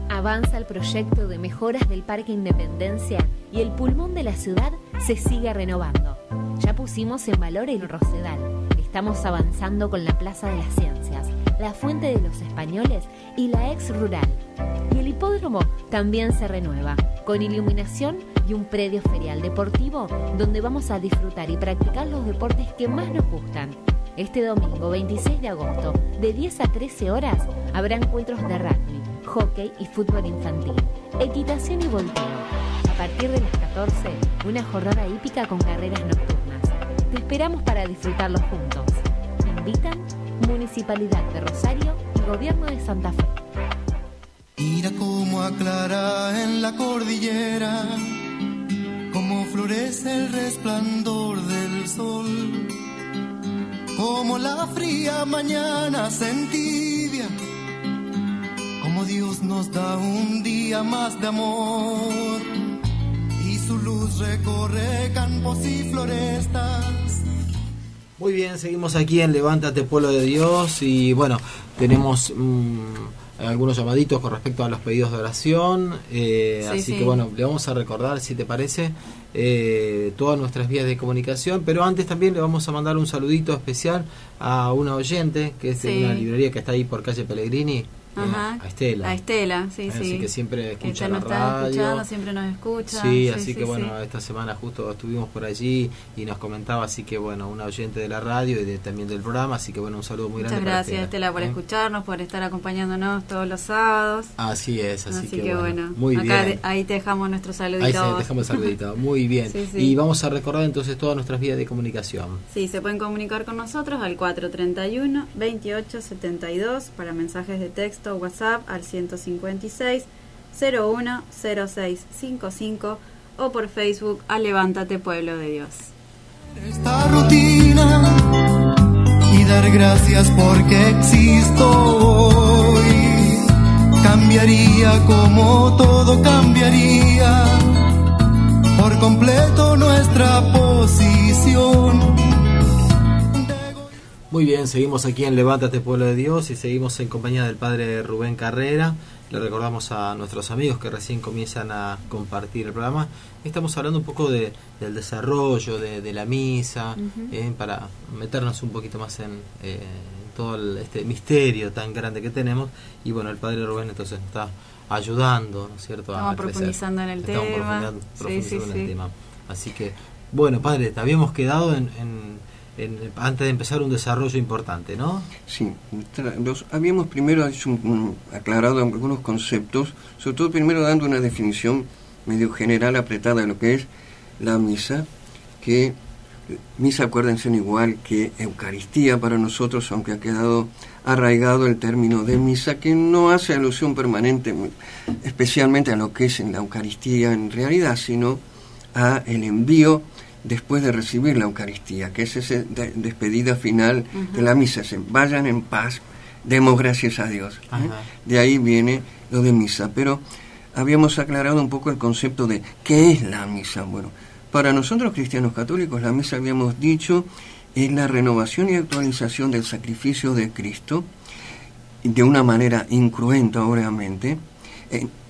Avanza el proyecto de mejoras del Parque Independencia y el pulmón de la ciudad se sigue renovando. Ya pusimos en valor el Rosedal. Estamos avanzando con la Plaza de las Ciencias, la Fuente de los Españoles y la Ex Rural. Y el hipódromo también se renueva, con iluminación y un predio ferial deportivo donde vamos a disfrutar y practicar los deportes que más nos gustan. Este domingo 26 de agosto, de 10 a 13 horas, habrá encuentros de rugby, hockey y fútbol infantil, equitación y volteo. A partir de las 14, una jornada hípica con carreras nocturnas. Te esperamos para disfrutarlos juntos. Invitan Municipalidad de Rosario y Gobierno de Santa Fe. Mira cómo aclara en la cordillera, cómo florece el resplandor del sol, cómo la fría mañana se entibia, cómo Dios nos da un día más de amor, y su luz recorre campos y florestas. Muy bien, seguimos aquí en Levántate Pueblo de Dios y bueno, tenemos algunos llamaditos con respecto a los pedidos de oración, así que bueno, le vamos a recordar, si te parece, todas nuestras vías de comunicación, pero antes también le vamos a mandar un saludito especial a una oyente que es de una librería que está ahí por calle Pellegrini. Ajá, a Estela. A Estela, sí, así sí. que siempre escucha la nos radio. Escuchando, siempre nos escucha. Sí, así que bueno, esta semana justo estuvimos por allí y nos comentaba, así que bueno, una oyente de la radio y también del programa, así que bueno, un saludo muy grande. Muchas gracias, Estela, por escucharnos, por estar acompañándonos todos los sábados. Así es, así que bueno, muy acá bien. Ahí te dejamos nuestro saludito. Ahí te dejamos el saludito, muy bien. Sí. Y vamos a recordar entonces todas nuestras vías de comunicación. Sí, se pueden comunicar con nosotros al 431-2872 para mensajes de texto o WhatsApp al 156-010655 o por Facebook a Levántate Pueblo de Dios. Esta rutina y dar gracias porque existo hoy. Cambiaría como todo cambiaría por completo nuestra posición. Muy bien, seguimos aquí en Levántate Pueblo de Dios y seguimos en compañía del Padre Rubén Carrera. Le recordamos a nuestros amigos que recién comienzan a compartir el programa. Estamos hablando un poco del desarrollo de la misa, para meternos un poquito más en todo este misterio tan grande que tenemos. Y bueno, el Padre Rubén entonces está ayudando, ¿no es cierto? Estamos profundizando en el tema. Profundizando en el tema. Así que, bueno, Padre, te habíamos quedado antes de empezar un desarrollo importante, ¿no? Sí, habíamos primero aclarado algunos conceptos, sobre todo primero dando una definición medio general apretada de lo que es la misa, que misa, acuérdense, igual que Eucaristía para nosotros, aunque ha quedado arraigado el término de misa, que no hace alusión permanente especialmente a lo que es en la Eucaristía en realidad, sino a el envío después de recibir la Eucaristía, que es esa despedida final de la misa, vayan en paz, demos gracias a Dios. De ahí viene lo de misa, pero habíamos aclarado un poco el concepto de qué es la misa. Bueno, para nosotros cristianos católicos, la misa, habíamos dicho, es la renovación y actualización del sacrificio de Cristo, de una manera incruenta, obviamente,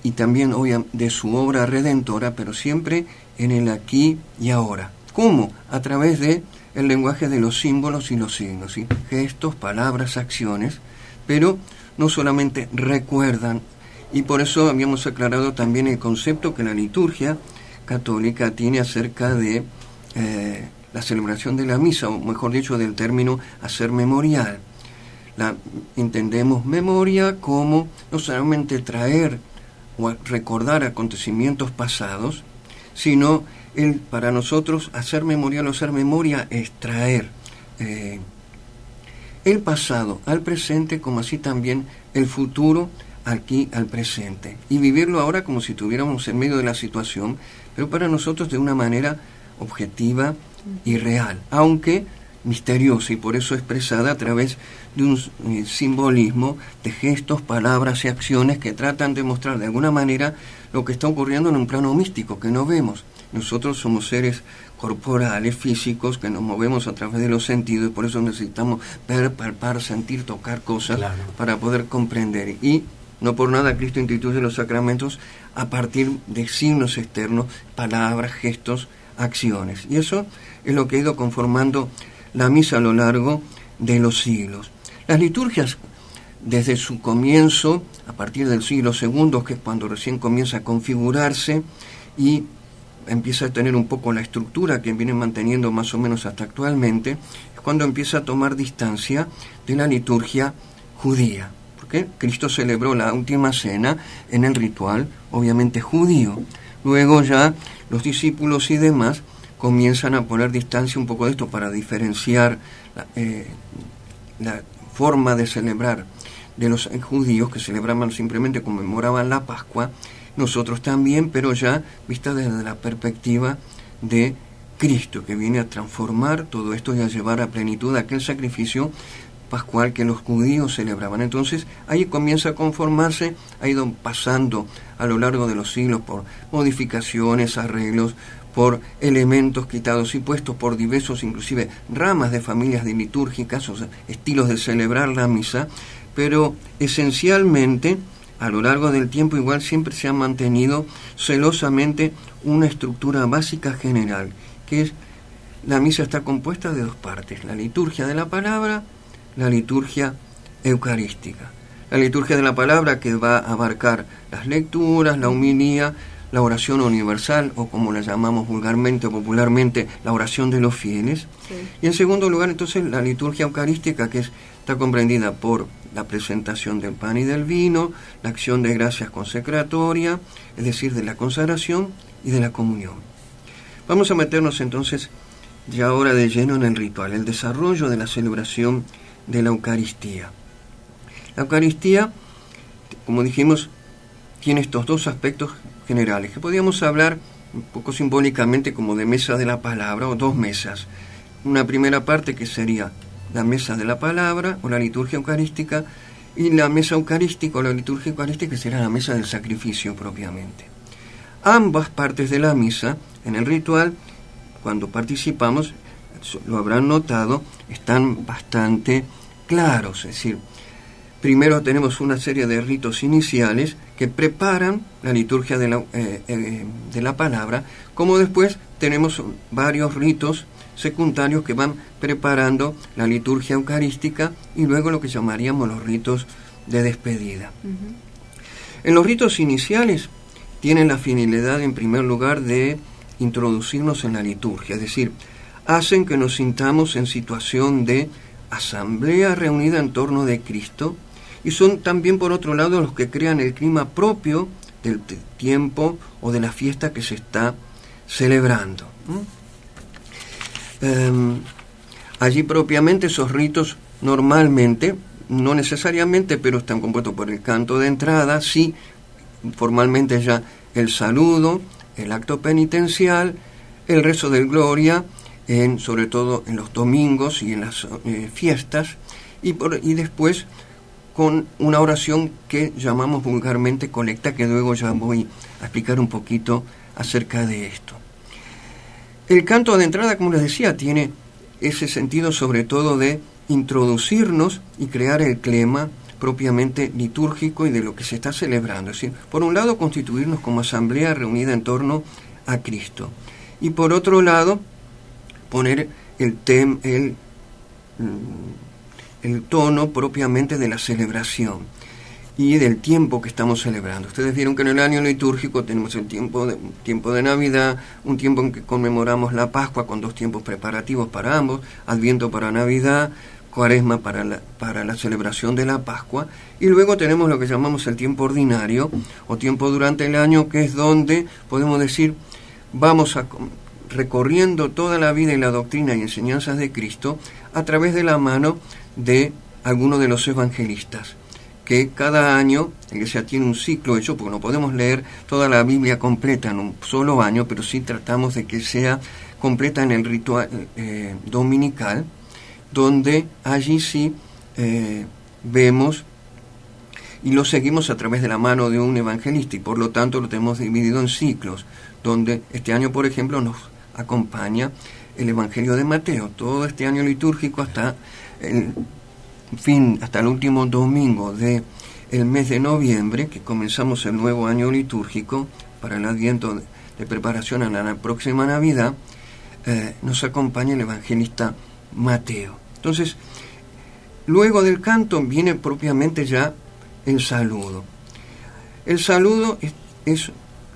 y también de su obra redentora, pero siempre en el aquí y ahora. ¿Cómo? A través de el lenguaje de los símbolos y los signos, ¿sí? Gestos, palabras, acciones, pero no solamente recuerdan, y por eso habíamos aclarado también el concepto que la liturgia católica tiene acerca de la celebración de la misa, o mejor dicho, del término hacer memorial. Entendemos memoria como no solamente traer o recordar acontecimientos pasados, sino para nosotros hacer memorial o hacer memoria es traer el pasado al presente, como así también el futuro aquí al presente, y vivirlo ahora como si estuviéramos en medio de la situación, pero para nosotros de una manera objetiva y real, aunque misteriosa, y por eso expresada a través de un simbolismo de gestos, palabras y acciones que tratan de mostrar de alguna manera lo que está ocurriendo en un plano místico que no vemos. Nosotros somos seres corporales, físicos, que nos movemos a través de los sentidos, y por eso necesitamos ver, palpar, sentir, tocar cosas para poder comprender. Y no por nada Cristo instituye los sacramentos a partir de signos externos, palabras, gestos, acciones. Y eso es lo que ha ido conformando la misa a lo largo de los siglos. Las liturgias, desde su comienzo, a partir del siglo II, que es cuando recién comienza a configurarse y empieza a tener un poco la estructura que viene manteniendo más o menos hasta actualmente, es cuando empieza a tomar distancia de la liturgia judía, porque Cristo celebró la última cena en el ritual, obviamente judío. Luego ya los discípulos y demás comienzan a poner distancia un poco de esto para diferenciar la forma de celebrar de los judíos, que celebraban simplemente, conmemoraban la Pascua, nosotros también, pero ya vista desde la perspectiva de Cristo, que viene a transformar todo esto y a llevar a plenitud aquel sacrificio pascual que los judíos celebraban. Entonces ahí comienza a conformarse, ha ido pasando a lo largo de los siglos por modificaciones, arreglos, por elementos quitados y puestos por diversos, inclusive ramas de familias litúrgicas, o sea, estilos de celebrar la misa, pero esencialmente a lo largo del tiempo igual siempre se ha mantenido celosamente una estructura básica general, que es la misa está compuesta de dos partes: la liturgia de la palabra, la liturgia eucarística. La liturgia de la palabra, que va a abarcar las lecturas, la homilía, la oración universal, o como la llamamos vulgarmente o popularmente, la oración de los fieles. Sí. Y en segundo lugar, entonces, la liturgia eucarística, que está comprendida por la presentación del pan y del vino, la acción de gracias consecratoria, es decir, de la consagración y de la comunión. Vamos a meternos entonces ya ahora de lleno en el ritual, el desarrollo de la celebración de la Eucaristía. La Eucaristía, como dijimos, tiene estos dos aspectos generales, que podríamos hablar un poco simbólicamente como de mesa de la palabra, o dos mesas. Una primera parte que sería la mesa de la palabra o la liturgia eucarística, y la mesa eucarística o la liturgia eucarística será la mesa del sacrificio propiamente. Ambas partes de la misa, en el ritual, cuando participamos, lo habrán notado, están bastante claros. Es decir, primero tenemos una serie de ritos iniciales que preparan la liturgia de la palabra, como después tenemos varios ritos secundarios que van preparando la liturgia eucarística y luego lo que llamaríamos los ritos de despedida. Uh-huh. En los ritos iniciales tienen la finalidad, en primer lugar, de introducirnos en la liturgia, es decir, hacen que nos sintamos en situación de asamblea reunida en torno de Cristo, y son también, por otro lado, los que crean el clima propio del tiempo o de la fiesta que se está celebrando. Allí propiamente esos ritos normalmente, no necesariamente, pero están compuestos por el canto de entrada, sí, formalmente ya el saludo, el acto penitencial, el rezo del Gloria, sobre todo en los domingos y en las fiestas, y después con una oración que llamamos vulgarmente colecta, que luego ya voy a explicar un poquito acerca de esto. El canto de entrada, como les decía, tiene ese sentido sobre todo de introducirnos y crear el clima propiamente litúrgico y de lo que se está celebrando. Es decir, por un lado, constituirnos como asamblea reunida en torno a Cristo. Y por otro lado, poner el tono propiamente de la celebración y del tiempo que estamos celebrando. Ustedes vieron que en el año litúrgico tenemos el tiempo de Navidad, un tiempo en que conmemoramos la Pascua con dos tiempos preparativos para ambos, Adviento para Navidad, Cuaresma para la celebración de la Pascua, y luego tenemos lo que llamamos el tiempo ordinario o tiempo durante el año, que es donde podemos decir vamos a recorriendo toda la vida y la doctrina y enseñanzas de Cristo a través de la mano de algunos de los evangelistas, que cada año la Iglesia tiene un ciclo hecho, porque no podemos leer toda la Biblia completa en un solo año, pero sí tratamos de que sea completa en el ritual dominical, donde allí sí vemos y lo seguimos a través de la mano de un evangelista, y por lo tanto lo tenemos dividido en ciclos, donde este año, por ejemplo, nos acompaña el Evangelio de Mateo, todo este año litúrgico hasta el último domingo del mes de noviembre, que comenzamos el nuevo año litúrgico para el Adviento de preparación a la próxima Navidad, nos acompaña el evangelista Mateo. Entonces, luego del canto viene propiamente ya el saludo. El saludo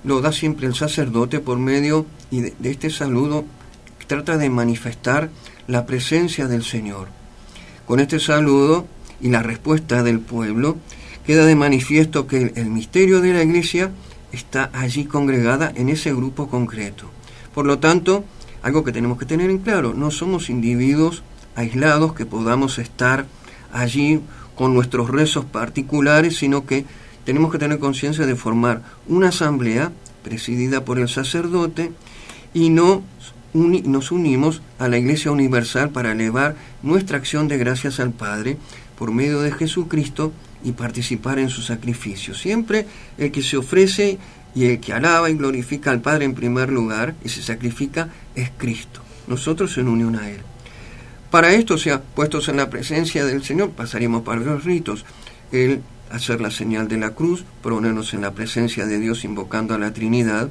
lo da siempre el sacerdote por medio de este saludo, que trata de manifestar la presencia del Señor. Con este saludo y la respuesta del pueblo, queda de manifiesto que el misterio de la Iglesia está allí congregada en ese grupo concreto. Por lo tanto, algo que tenemos que tener en claro, no somos individuos aislados que podamos estar allí con nuestros rezos particulares, sino que tenemos que tener conciencia de formar una asamblea presidida por el sacerdote y nos unimos a la Iglesia Universal para elevar nuestra acción de gracias al Padre por medio de Jesucristo y participar en su sacrificio. Siempre el que se ofrece y el que alaba y glorifica al Padre en primer lugar y se sacrifica es Cristo, nosotros en unión a Él. Para esto, puestos en la presencia del Señor, pasaríamos por los ritos, el hacer la señal de la cruz, ponernos en la presencia de Dios invocando a la Trinidad.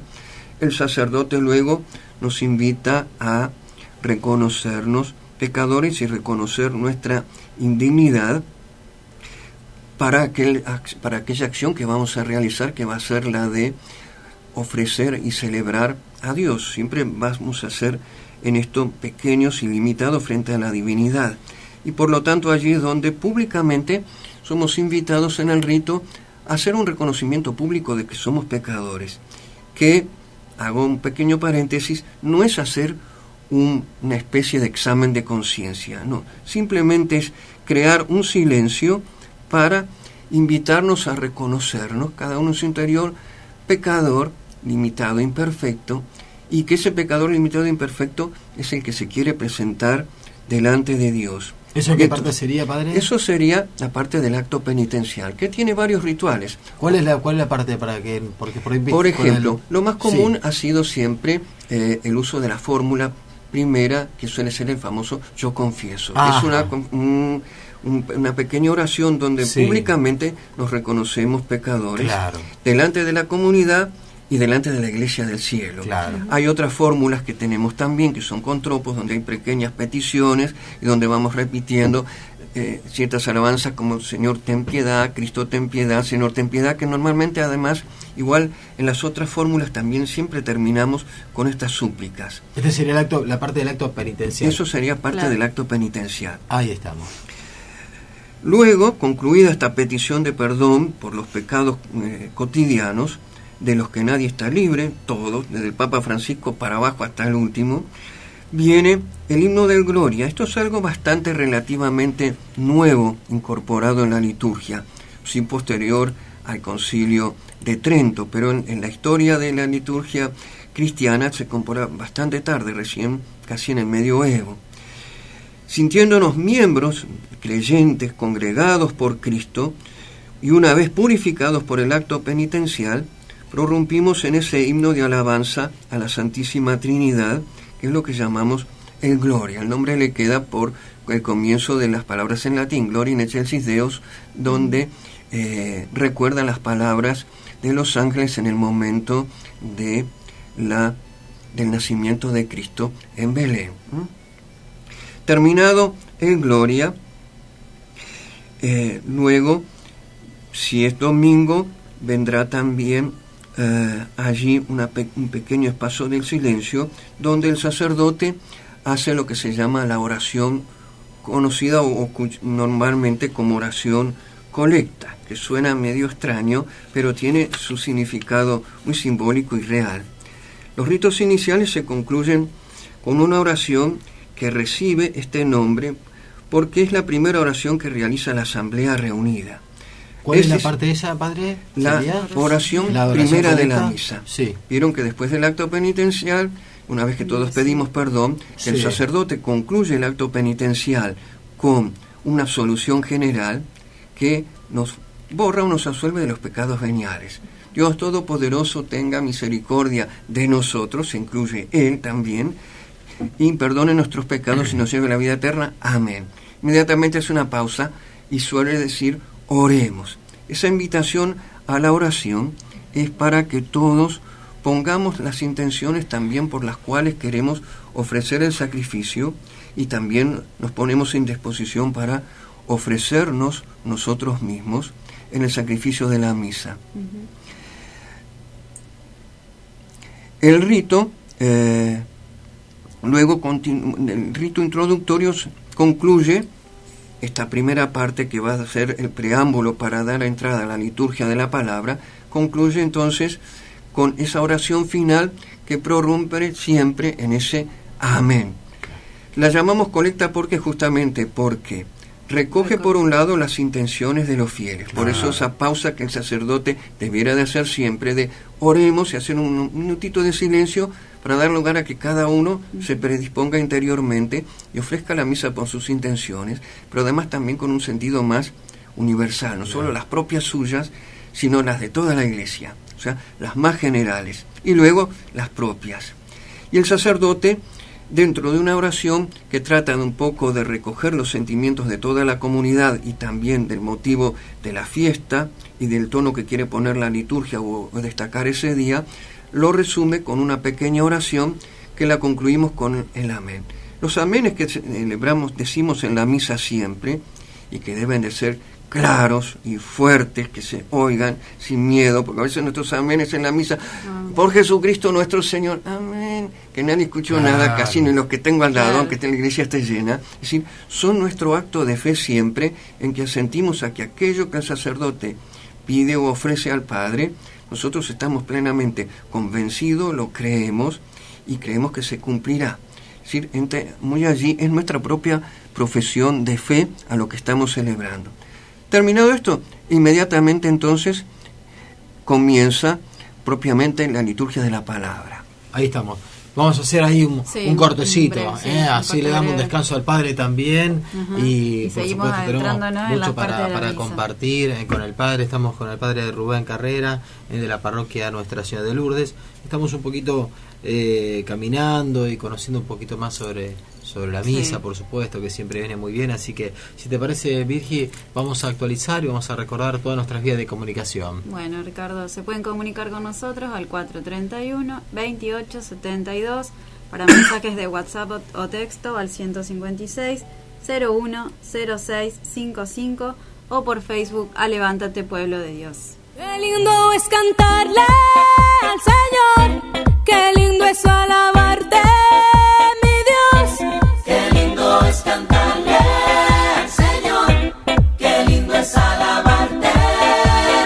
El sacerdote luego nos invita a reconocernos pecadores y reconocer nuestra indignidad para aquella acción que vamos a realizar, que va a ser la de ofrecer y celebrar a Dios. Siempre vamos a ser en esto pequeños y limitados frente a la divinidad. Y por lo tanto allí es donde públicamente somos invitados en el rito a hacer un reconocimiento público de que somos pecadores. Que, hago un pequeño paréntesis, no es hacer una especie de examen de conciencia, no. Simplemente es crear un silencio para invitarnos a reconocernos, cada uno en su interior, pecador, limitado, imperfecto, y que ese pecador limitado e imperfecto es el que se quiere presentar delante de Dios. ¿Eso qué parte sería, padre? Eso sería la parte del acto penitencial, que tiene varios rituales. ¿Cuál es la parte para que...? Porque por ejemplo, lo más común ha sido siempre el uso de la fórmula primera, que suele ser el famoso yo confieso. Ajá. Es una pequeña oración donde públicamente nos reconocemos pecadores delante de la comunidad y delante de la Iglesia del cielo. Hay otras fórmulas que tenemos también, que son con tropos, donde hay pequeñas peticiones y donde vamos repitiendo ciertas alabanzas como Señor ten piedad, Cristo ten piedad, Señor ten piedad, que normalmente además, igual en las otras fórmulas también siempre terminamos con estas súplicas. Este sería la parte del acto penitencial. Eso sería parte del acto penitencial. Ahí estamos. Luego, concluida esta petición de perdón por los pecados cotidianos, de los que nadie está libre, todos, desde el Papa Francisco para abajo hasta el último, viene el himno del Gloria. Esto es algo bastante relativamente nuevo, incorporado en la liturgia, sí posterior al Concilio de Trento, pero en la historia de la liturgia cristiana se incorpora bastante tarde, recién casi en el medioevo. Sintiéndonos miembros, creyentes, congregados por Cristo, y una vez purificados por el acto penitencial, prorrumpimos en ese himno de alabanza a la Santísima Trinidad, que es lo que llamamos el Gloria. El nombre le queda por el comienzo de las palabras en latín, Gloria in excelsis Deus, donde recuerda las palabras de los ángeles en el momento del nacimiento de Cristo en Belén. Terminado el Gloria, luego, si es domingo, vendrá también allí un pequeño espacio del silencio donde el sacerdote hace lo que se llama la oración conocida o normalmente como oración colecta, que suena medio extraño, pero tiene su significado muy simbólico y real. Los ritos iniciales se concluyen con una oración que recibe este nombre porque es la primera oración que realiza la asamblea reunida. ¿Cuál es la parte de esa, padre? La oración primera de la misa. Sí. Vieron que después del acto penitencial, una vez que todos pedimos perdón, que el sacerdote concluye el acto penitencial con una absolución general que nos borra o nos absuelve de los pecados veniales. Dios Todopoderoso tenga misericordia de nosotros, se incluye Él también, y perdone nuestros pecados y nos lleve a la vida eterna. Amén. Inmediatamente hace una pausa y suele decir, oremos. Esa invitación a la oración es para que todos pongamos las intenciones también por las cuales queremos ofrecer el sacrificio y también nos ponemos en disposición para ofrecernos nosotros mismos en el sacrificio de la misa. El rito, luego el rito introductorio concluye esta primera parte que va a ser el preámbulo para dar entrada a la liturgia de la palabra, concluye entonces con esa oración final que prorrumpe siempre en ese amén. La llamamos colecta porque recoge por un lado las intenciones de los fieles. Por eso esa pausa que el sacerdote debiera de hacer siempre de oremos y hacer un minutito de silencio para dar lugar a que cada uno se predisponga interiormente y ofrezca la misa por sus intenciones, pero además también con un sentido más universal, no solo las propias suyas, sino las de toda la Iglesia, o sea, las más generales, y luego las propias. Y el sacerdote, dentro de una oración que trata de un poco de recoger los sentimientos de toda la comunidad y también del motivo de la fiesta y del tono que quiere poner la liturgia o destacar ese día, lo resume con una pequeña oración que la concluimos con el amén. Los aménes que celebramos, decimos en la misa siempre, y que deben de ser claros y fuertes, que se oigan sin miedo, porque a veces nuestros aménes en la misa, por Jesucristo nuestro Señor, amén, que nadie escuchó nada, casi ni los que tengo al lado, aunque la iglesia esté llena. Es decir, son nuestro acto de fe siempre, en que asentimos a que aquello que el sacerdote pide o ofrece al Padre, nosotros estamos plenamente convencidos, lo creemos y creemos que se cumplirá. Es decir, muy allí es nuestra propia profesión de fe a lo que estamos celebrando. Terminado esto, inmediatamente entonces comienza propiamente la liturgia de la palabra. Ahí estamos. Vamos a hacer ahí un cortecito, así le damos un descanso al Padre también, y por seguimos supuesto tenemos mucho para compartir con el Padre. Estamos con el Padre Rubén Carrera, de la parroquia Nuestra Señora de Lourdes. Estamos un poquito caminando y conociendo un poquito más sobre la misa, por supuesto, que siempre viene muy bien. Así que, si te parece, Virgi, vamos a actualizar y vamos a recordar todas nuestras vías de comunicación. Bueno, Ricardo, se pueden comunicar con nosotros al 431-2872 para mensajes de WhatsApp o texto al 156-010655 o por Facebook a Levántate Pueblo de Dios. Qué lindo es cantarle al Señor, qué lindo es alabarte, mi Dios. Qué lindo es cantarle al Señor, qué lindo es alabarte,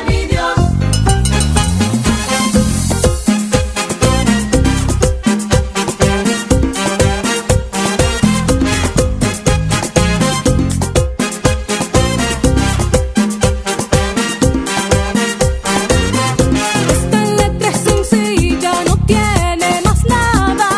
mi Dios. Esta letra es sencilla, no tiene más nada.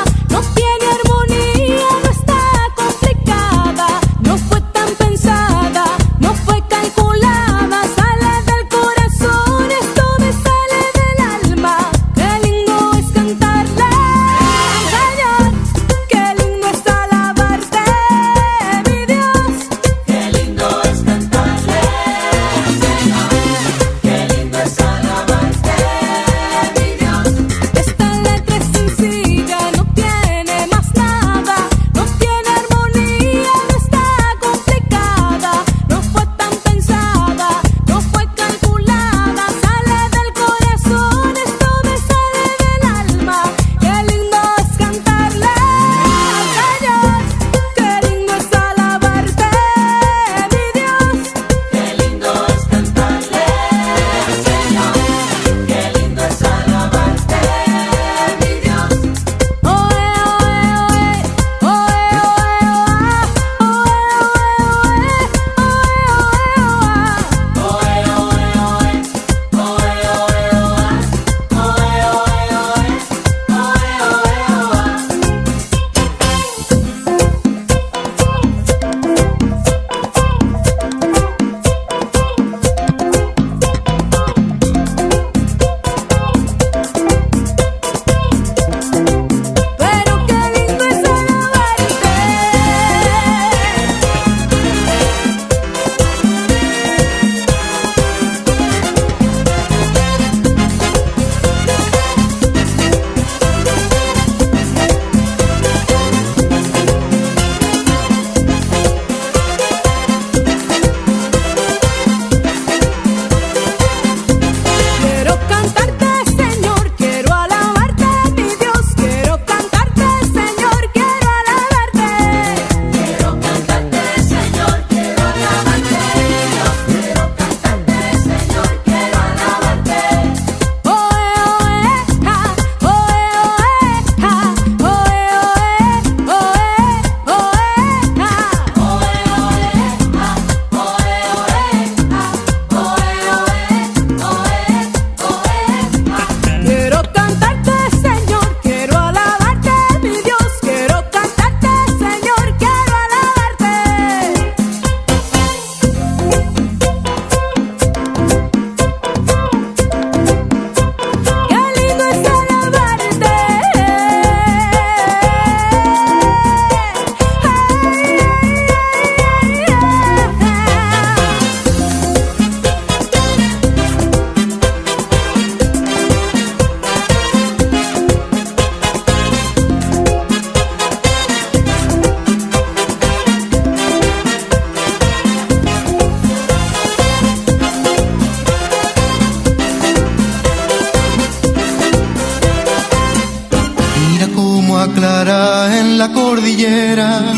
la cordillera,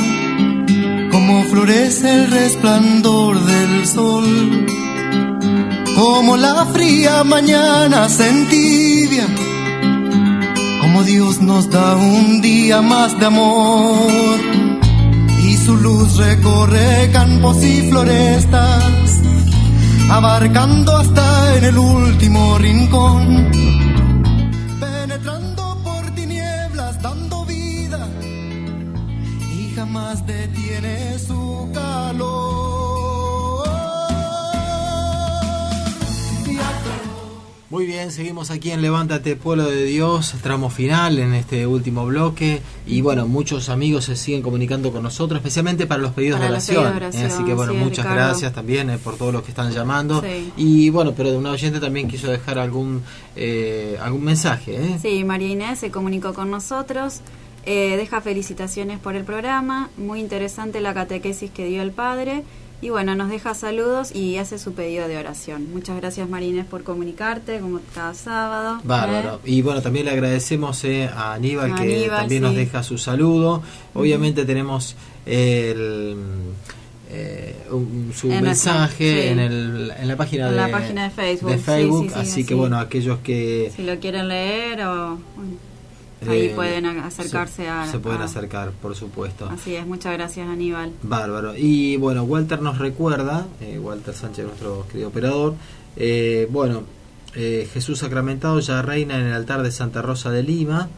como florece el resplandor del sol, como la fría mañana se entibia, como Dios nos da un día más de amor, y su luz recorre campos y florestas, abarcando hasta en el último rincón, penetrando por tinieblas, dando vida, y jamás detiene su calor. Muy bien, seguimos aquí en Levántate, Pueblo de Dios, tramo final en este último bloque. Y bueno, muchos amigos se siguen comunicando con nosotros, especialmente para los pedidos de oración. Así que bueno, muchas gracias también por todos los que están llamando. Sí. Y bueno, pero de una oyente también quiso dejar algún mensaje. Sí, María Inés se comunicó con nosotros. Deja felicitaciones por el programa. Muy interesante la catequesis que dio el padre. Y bueno, nos deja saludos y hace su pedido de oración. Muchas gracias, María Inés, por comunicarte, como cada sábado. Bárbaro. Y bueno, también le agradecemos a Aníbal, que también nos deja su saludo. Obviamente tenemos su mensaje en la página de Facebook. Así que bueno, aquellos que... Si lo quieren leer o... Ahí pueden acercarse se pueden acercar, por supuesto. Así es, muchas gracias, Aníbal. Bárbaro. Y bueno, Walter nos recuerda, Walter Sánchez, nuestro querido operador, Jesús sacramentado ya reina en el altar de Santa Rosa de Lima.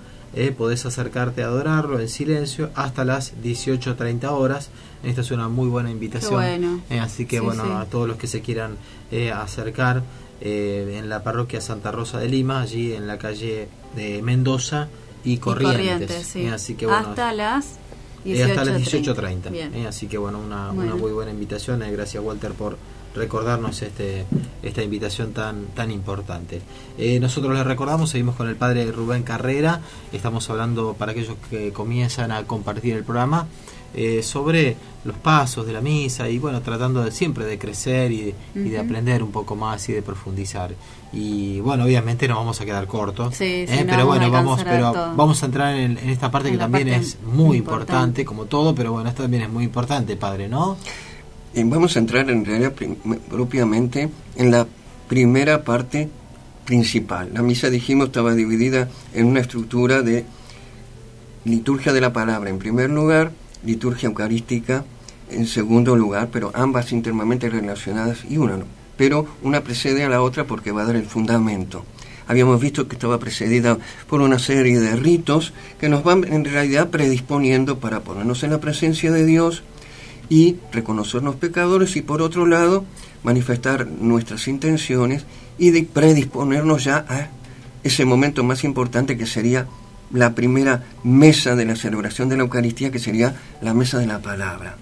Podés acercarte a adorarlo en silencio hasta las 18:30 horas. Esta es una muy buena invitación. Bueno. Así que a todos los que se quieran acercar en la parroquia Santa Rosa de Lima, allí en la calle de Mendoza y Corrientes. Sí. Así que bueno, hasta las 18:30. Así que bueno, una muy buena invitación. Gracias, Walter, por recordarnos esta invitación tan importante. Nosotros les recordamos, seguimos con el padre Rubén Carrera. Estamos hablando, para aquellos que comienzan a compartir el programa, sobre los pasos de la misa, y bueno, tratando siempre de crecer y de aprender un poco más y de profundizar. Y bueno, obviamente no vamos a quedar cortos, pero bueno, vamos a entrar en esta parte que también es muy importante, como todo, pero bueno, esto también es muy importante, padre, ¿no? Vamos a entrar en realidad propiamente en la primera parte principal. La misa, dijimos, estaba dividida en una estructura de liturgia de la palabra en primer lugar, liturgia eucarística en segundo lugar, pero ambas íntimamente relacionadas, y pero una precede a la otra porque va a dar el fundamento. Habíamos visto que estaba precedida por una serie de ritos que nos van en realidad predisponiendo para ponernos en la presencia de Dios y reconocernos pecadores, y por otro lado manifestar nuestras intenciones y de predisponernos ya a ese momento más importante, que sería la primera mesa de la celebración de la Eucaristía, que sería la mesa de la palabra.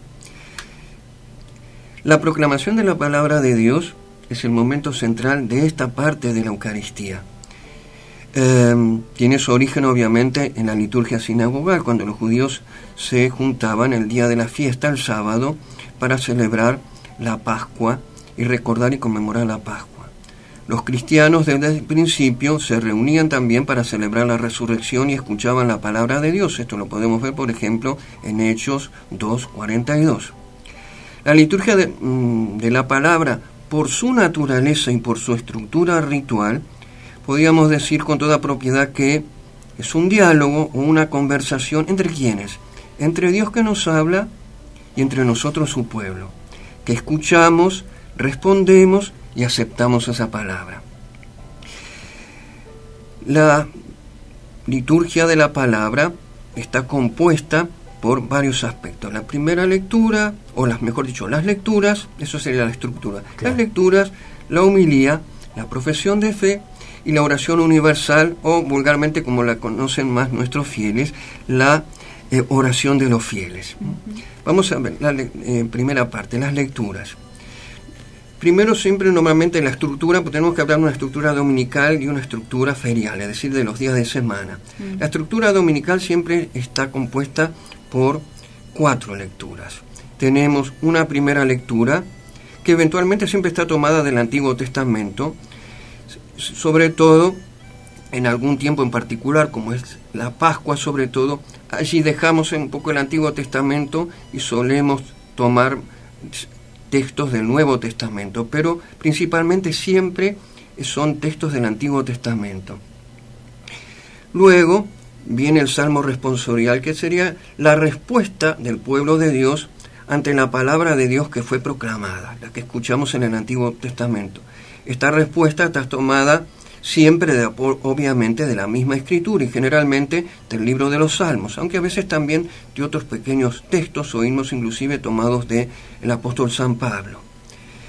La proclamación de la palabra de Dios es el momento central de esta parte de la Eucaristía. Tiene su origen obviamente en la liturgia sinagogal, cuando los judíos se juntaban el día de la fiesta, el sábado, para celebrar la Pascua y recordar y conmemorar la Pascua. Los cristianos desde el principio se reunían también para celebrar la resurrección y escuchaban la palabra de Dios. Esto lo podemos ver, por ejemplo, en Hechos 2:42. La liturgia de la palabra, por su naturaleza y por su estructura ritual, podríamos decir con toda propiedad que es un diálogo o una conversación entre quienes, entre Dios que nos habla y entre nosotros su pueblo, que escuchamos, respondemos y aceptamos esa palabra. La liturgia de la palabra está compuesta por varios aspectos. La primera lectura, las lecturas, eso sería la estructura. Claro. Las lecturas, la homilía, la profesión de fe y la oración universal, o vulgarmente como la conocen más nuestros fieles, la oración de los fieles. Vamos a ver la primera parte, las lecturas. Primero, siempre normalmente la estructura, pues tenemos que hablar de una estructura dominical y una estructura ferial, es decir, de los días de semana. La estructura dominical siempre está compuesta por 4 lecturas. Tenemos una primera lectura, que eventualmente siempre está tomada del Antiguo Testamento, sobre todo en algún tiempo en particular, como es la Pascua sobre todo, allí dejamos un poco el Antiguo Testamento y solemos tomar textos del Nuevo Testamento, pero principalmente siempre son textos del Antiguo Testamento. Luego viene el Salmo responsorial, que sería la respuesta del pueblo de Dios ante la palabra de Dios que fue proclamada, la que escuchamos en el Antiguo Testamento. Esta respuesta está tomada siempre, obviamente, de la misma escritura y generalmente del libro de los Salmos, aunque a veces también de otros pequeños textos o himnos inclusive tomados del apóstol San Pablo.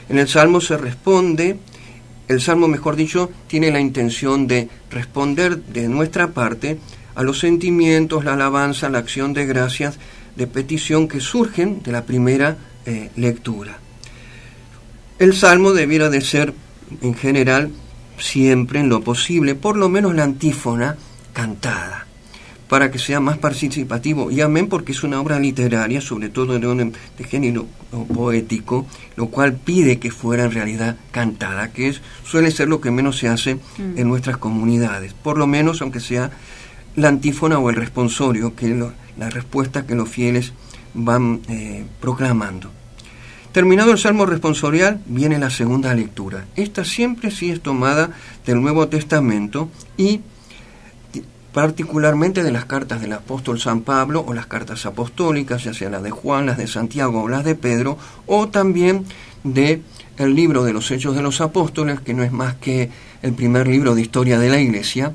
En el Salmo se responde, el Salmo, mejor dicho, tiene la intención de responder de nuestra parte a los sentimientos, la alabanza, la acción de gracias, de petición que surgen de la primera lectura. El Salmo debiera de ser, en general, siempre en lo posible, por lo menos la antífona cantada, para que sea más participativo. Y amén, porque es una obra literaria, sobre todo de género poético, lo cual pide que fuera en realidad cantada, que suele ser lo que menos se hace en nuestras comunidades, por lo menos aunque sea la antífona o el responsorio, que es la respuesta que los fieles van proclamando. Terminado el Salmo responsorial, viene la segunda lectura. Esta siempre sí es tomada del Nuevo Testamento y particularmente de las cartas del apóstol San Pablo o las cartas apostólicas, ya sea las de Juan, las de Santiago o las de Pedro, o también de el libro de los Hechos de los Apóstoles, que no es más que el primer libro de historia de la Iglesia,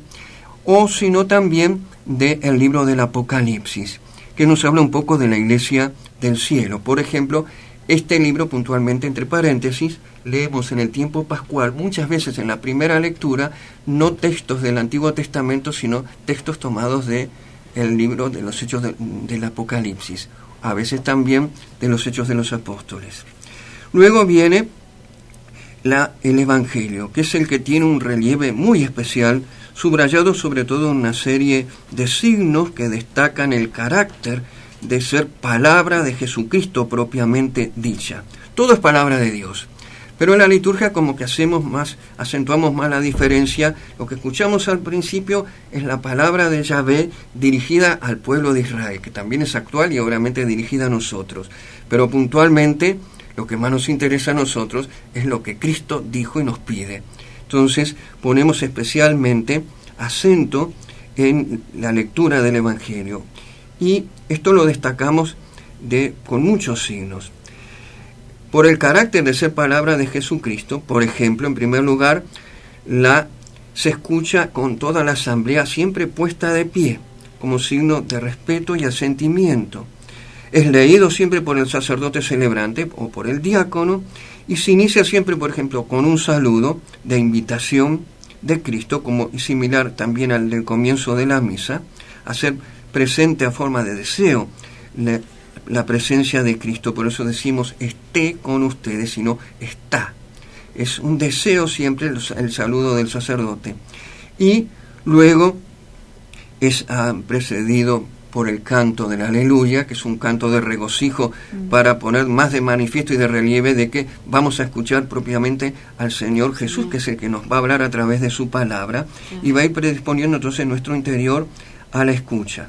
o sino también del libro del Apocalipsis, que nos habla un poco de la Iglesia del cielo. Por ejemplo, este libro, puntualmente entre paréntesis, leemos en el tiempo pascual, muchas veces en la primera lectura, no textos del Antiguo Testamento, sino textos tomados del libro de los Hechos del Apocalipsis, a veces también de los Hechos de los Apóstoles. Luego viene el Evangelio, que es el que tiene un relieve muy especial, subrayado sobre todo en una serie de signos que destacan el carácter de ser palabra de Jesucristo propiamente dicha. Todo es palabra de Dios, pero en la liturgia como que acentuamos más la diferencia. Lo que escuchamos al principio es la palabra de Yahvé dirigida al pueblo de Israel, que también es actual y obviamente dirigida a nosotros, pero puntualmente lo que más nos interesa a nosotros es lo que Cristo dijo y nos pide. Entonces ponemos especialmente acento en la lectura del Evangelio. Y esto lo destacamos con muchos signos. Por el carácter de ser palabra de Jesucristo, por ejemplo, en primer lugar, se escucha con toda la asamblea siempre puesta de pie, como signo de respeto y asentimiento. Es leído siempre por el sacerdote celebrante o por el diácono, y se inicia siempre, por ejemplo, con un saludo de invitación de Cristo, como similar también al del comienzo de la misa, a ser presente a forma de deseo la presencia de Cristo. Por eso decimos esté con ustedes, sino está. Es un deseo siempre el saludo del sacerdote. Y luego es precedido por el canto del Aleluya, que es un canto de regocijo para poner más de manifiesto y de relieve de que vamos a escuchar propiamente al Señor Jesús, que es el que nos va a hablar a través de su palabra, y va a ir predisponiendo entonces nuestro interior a la escucha.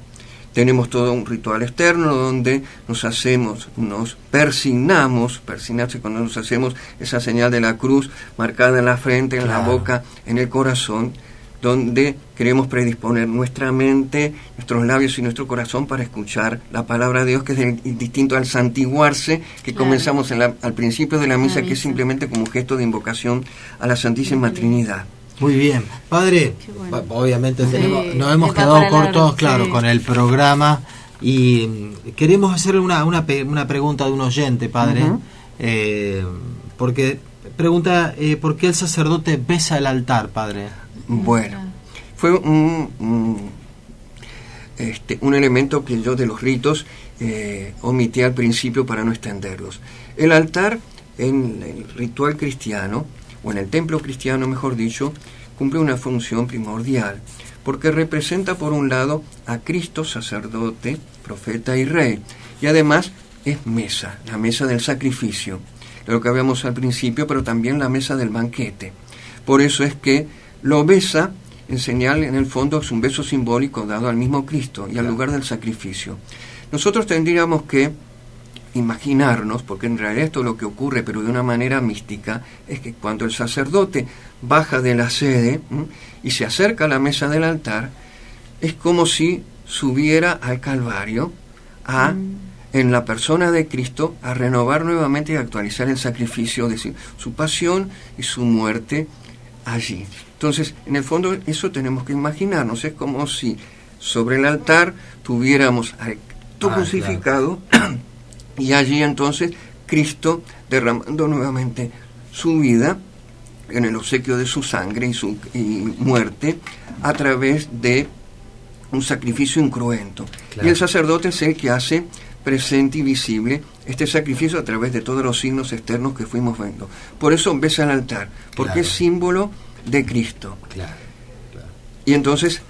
Tenemos todo un ritual externo donde nos persignamos, persignarse cuando nos hacemos esa señal de la cruz marcada en la frente, en la boca, en el corazón, donde queremos predisponer nuestra mente, nuestros labios y nuestro corazón para escuchar la palabra de Dios, que es distinto al santiguarse que comenzamos al principio de la misa, que es simplemente como un gesto de invocación a la Santísima Trinidad. Muy bien, Padre, bueno. Obviamente nos hemos quedado cortos, claro, con el programa, y queremos hacerle una pregunta de un oyente, Padre, porque pregunta, ¿por qué el sacerdote besa el altar, Padre? Bueno, fue un elemento que yo de los ritos omití al principio para no extenderlos. El altar en el ritual cristiano, o en el templo cristiano, mejor dicho, cumple una función primordial, porque representa por un lado a Cristo, sacerdote, profeta y rey, y además es mesa, la mesa del sacrificio, de lo que habíamos al principio, pero también la mesa del banquete. Por eso es que lo besa en señal, en el fondo, es un beso simbólico dado al mismo Cristo y al lugar del sacrificio. Nosotros tendríamos que imaginarnos, porque en realidad esto es lo que ocurre, pero de una manera mística, es que cuando el sacerdote baja de la sede y se acerca a la mesa del altar, es como si subiera al Calvario en la persona de Cristo a renovar nuevamente y actualizar el sacrificio, es decir, su pasión y su muerte allí. Entonces, en el fondo, eso tenemos que imaginarnos. Es como si sobre el altar tuviéramos a Cristo crucificado, claro. Y allí entonces Cristo derramando nuevamente su vida en el obsequio de su sangre y muerte a través de un sacrificio incruento. Claro. Y el sacerdote es el que hace presente y visible este sacrificio a través de todos los signos externos que fuimos viendo. Por eso besa el altar, porque claro. Es símbolo de Cristo. Claro. Y entonces,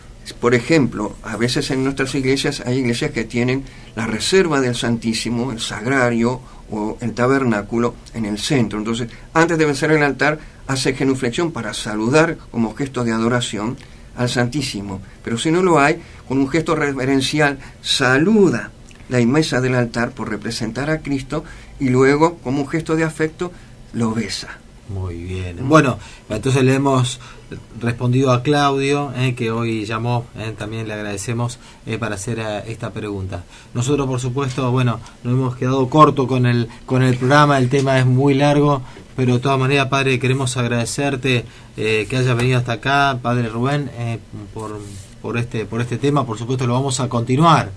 por ejemplo, a veces en nuestras iglesias hay iglesias que tienen la reserva del Santísimo, el sagrario o el tabernáculo en el centro. Entonces, antes de besar el altar, hace genuflexión para saludar como gesto de adoración al Santísimo. Pero si no lo hay, con un gesto reverencial, saluda la mesa del altar por representar a Cristo y luego, como un gesto de afecto, lo besa. Muy bien. Bueno, entonces le hemos respondido a Claudio, que hoy llamó, también le agradecemos para hacer esta pregunta. Nosotros, por supuesto, bueno, nos hemos quedado corto con el programa, el tema es muy largo, pero de todas maneras, Padre, queremos agradecerte que haya venido hasta acá, Padre Rubén, por este tema. Por supuesto, lo vamos a continuar.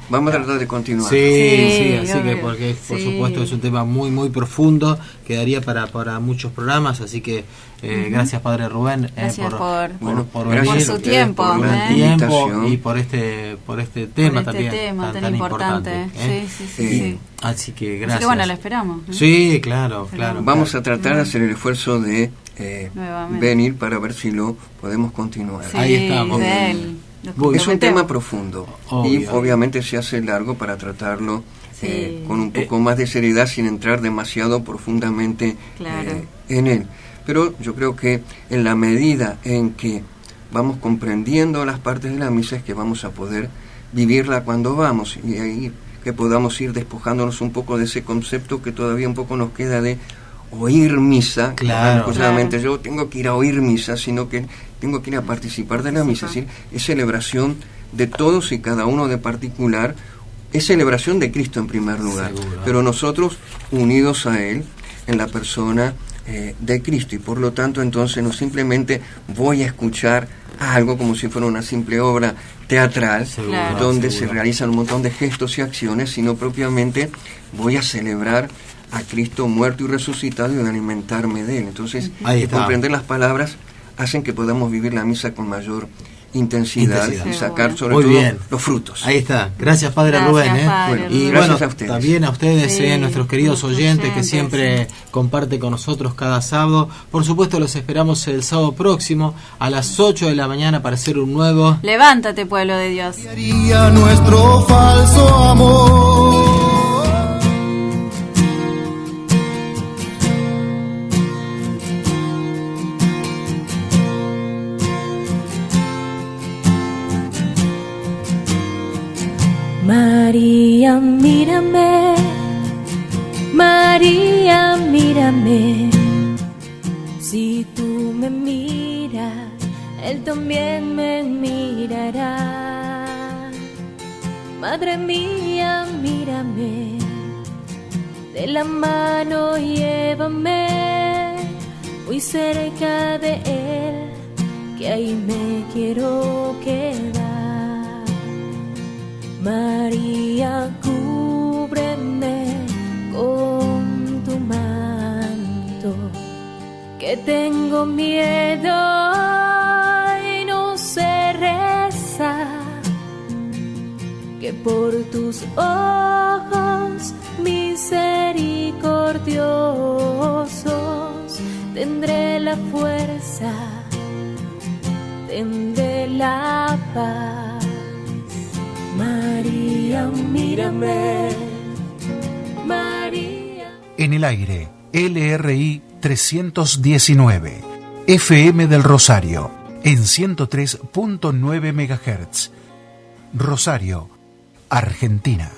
Vamos a tratar de continuar. Sí, así que porque por supuesto es un tema muy muy profundo, quedaría para muchos programas, así que gracias Padre Rubén gracias por venir, su tiempo, por el tiempo y por este tema también tan importante. Sí. Así que gracias. Así que bueno, lo esperamos. Sí, claro. Vamos a tratar de hacer el esfuerzo de venir para ver si lo podemos continuar. Sí, ahí estamos. Es un tema profundo. Obvio. Y obviamente se hace largo para tratarlo con un poco más de seriedad sin entrar demasiado profundamente en él. Pero yo creo que en la medida en que vamos comprendiendo las partes de la misa es que vamos a poder vivirla cuando vamos, y ahí que podamos ir despojándonos un poco de ese concepto que todavía un poco nos queda de oír misa. Claro. Yo tengo que ir a oír misa, sino que tengo que ir a participar de la misa. Es decir, es celebración de todos y cada uno de particular, es celebración de Cristo en primer lugar. Seguro. Pero nosotros unidos a Él en la persona de Cristo, y por lo tanto entonces no simplemente voy a escuchar algo como si fuera una simple obra teatral, donde se realizan un montón de gestos y acciones, sino propiamente voy a celebrar a Cristo muerto y resucitado y alimentarme de Él. Entonces, comprender las palabras hacen que podamos vivir la misa con mayor intensidad. Y sacar sobre muy todo bien. Los frutos. Ahí está. Gracias Padre Rubén. Bueno, y gracias a ustedes. También a ustedes, nuestros queridos oyentes que siempre comparten con nosotros cada sábado. Por supuesto los esperamos el sábado próximo a las 8 de la mañana para hacer un nuevo Levántate, pueblo de Dios. Haría nuestro falso amor. María, mírame, María, mírame. Si tú me miras, Él también me mirará. Madre mía, mírame, de la mano llévame, muy cerca de Él, que ahí me quiero quedar. María, cúbreme con tu manto, que tengo miedo y no sé rezar, que por tus ojos misericordiosos tendré la fuerza, tendré la paz. María, mírame, María. En el aire, LRI 319, FM del Rosario, en 103.9 MHz. Rosario, Argentina.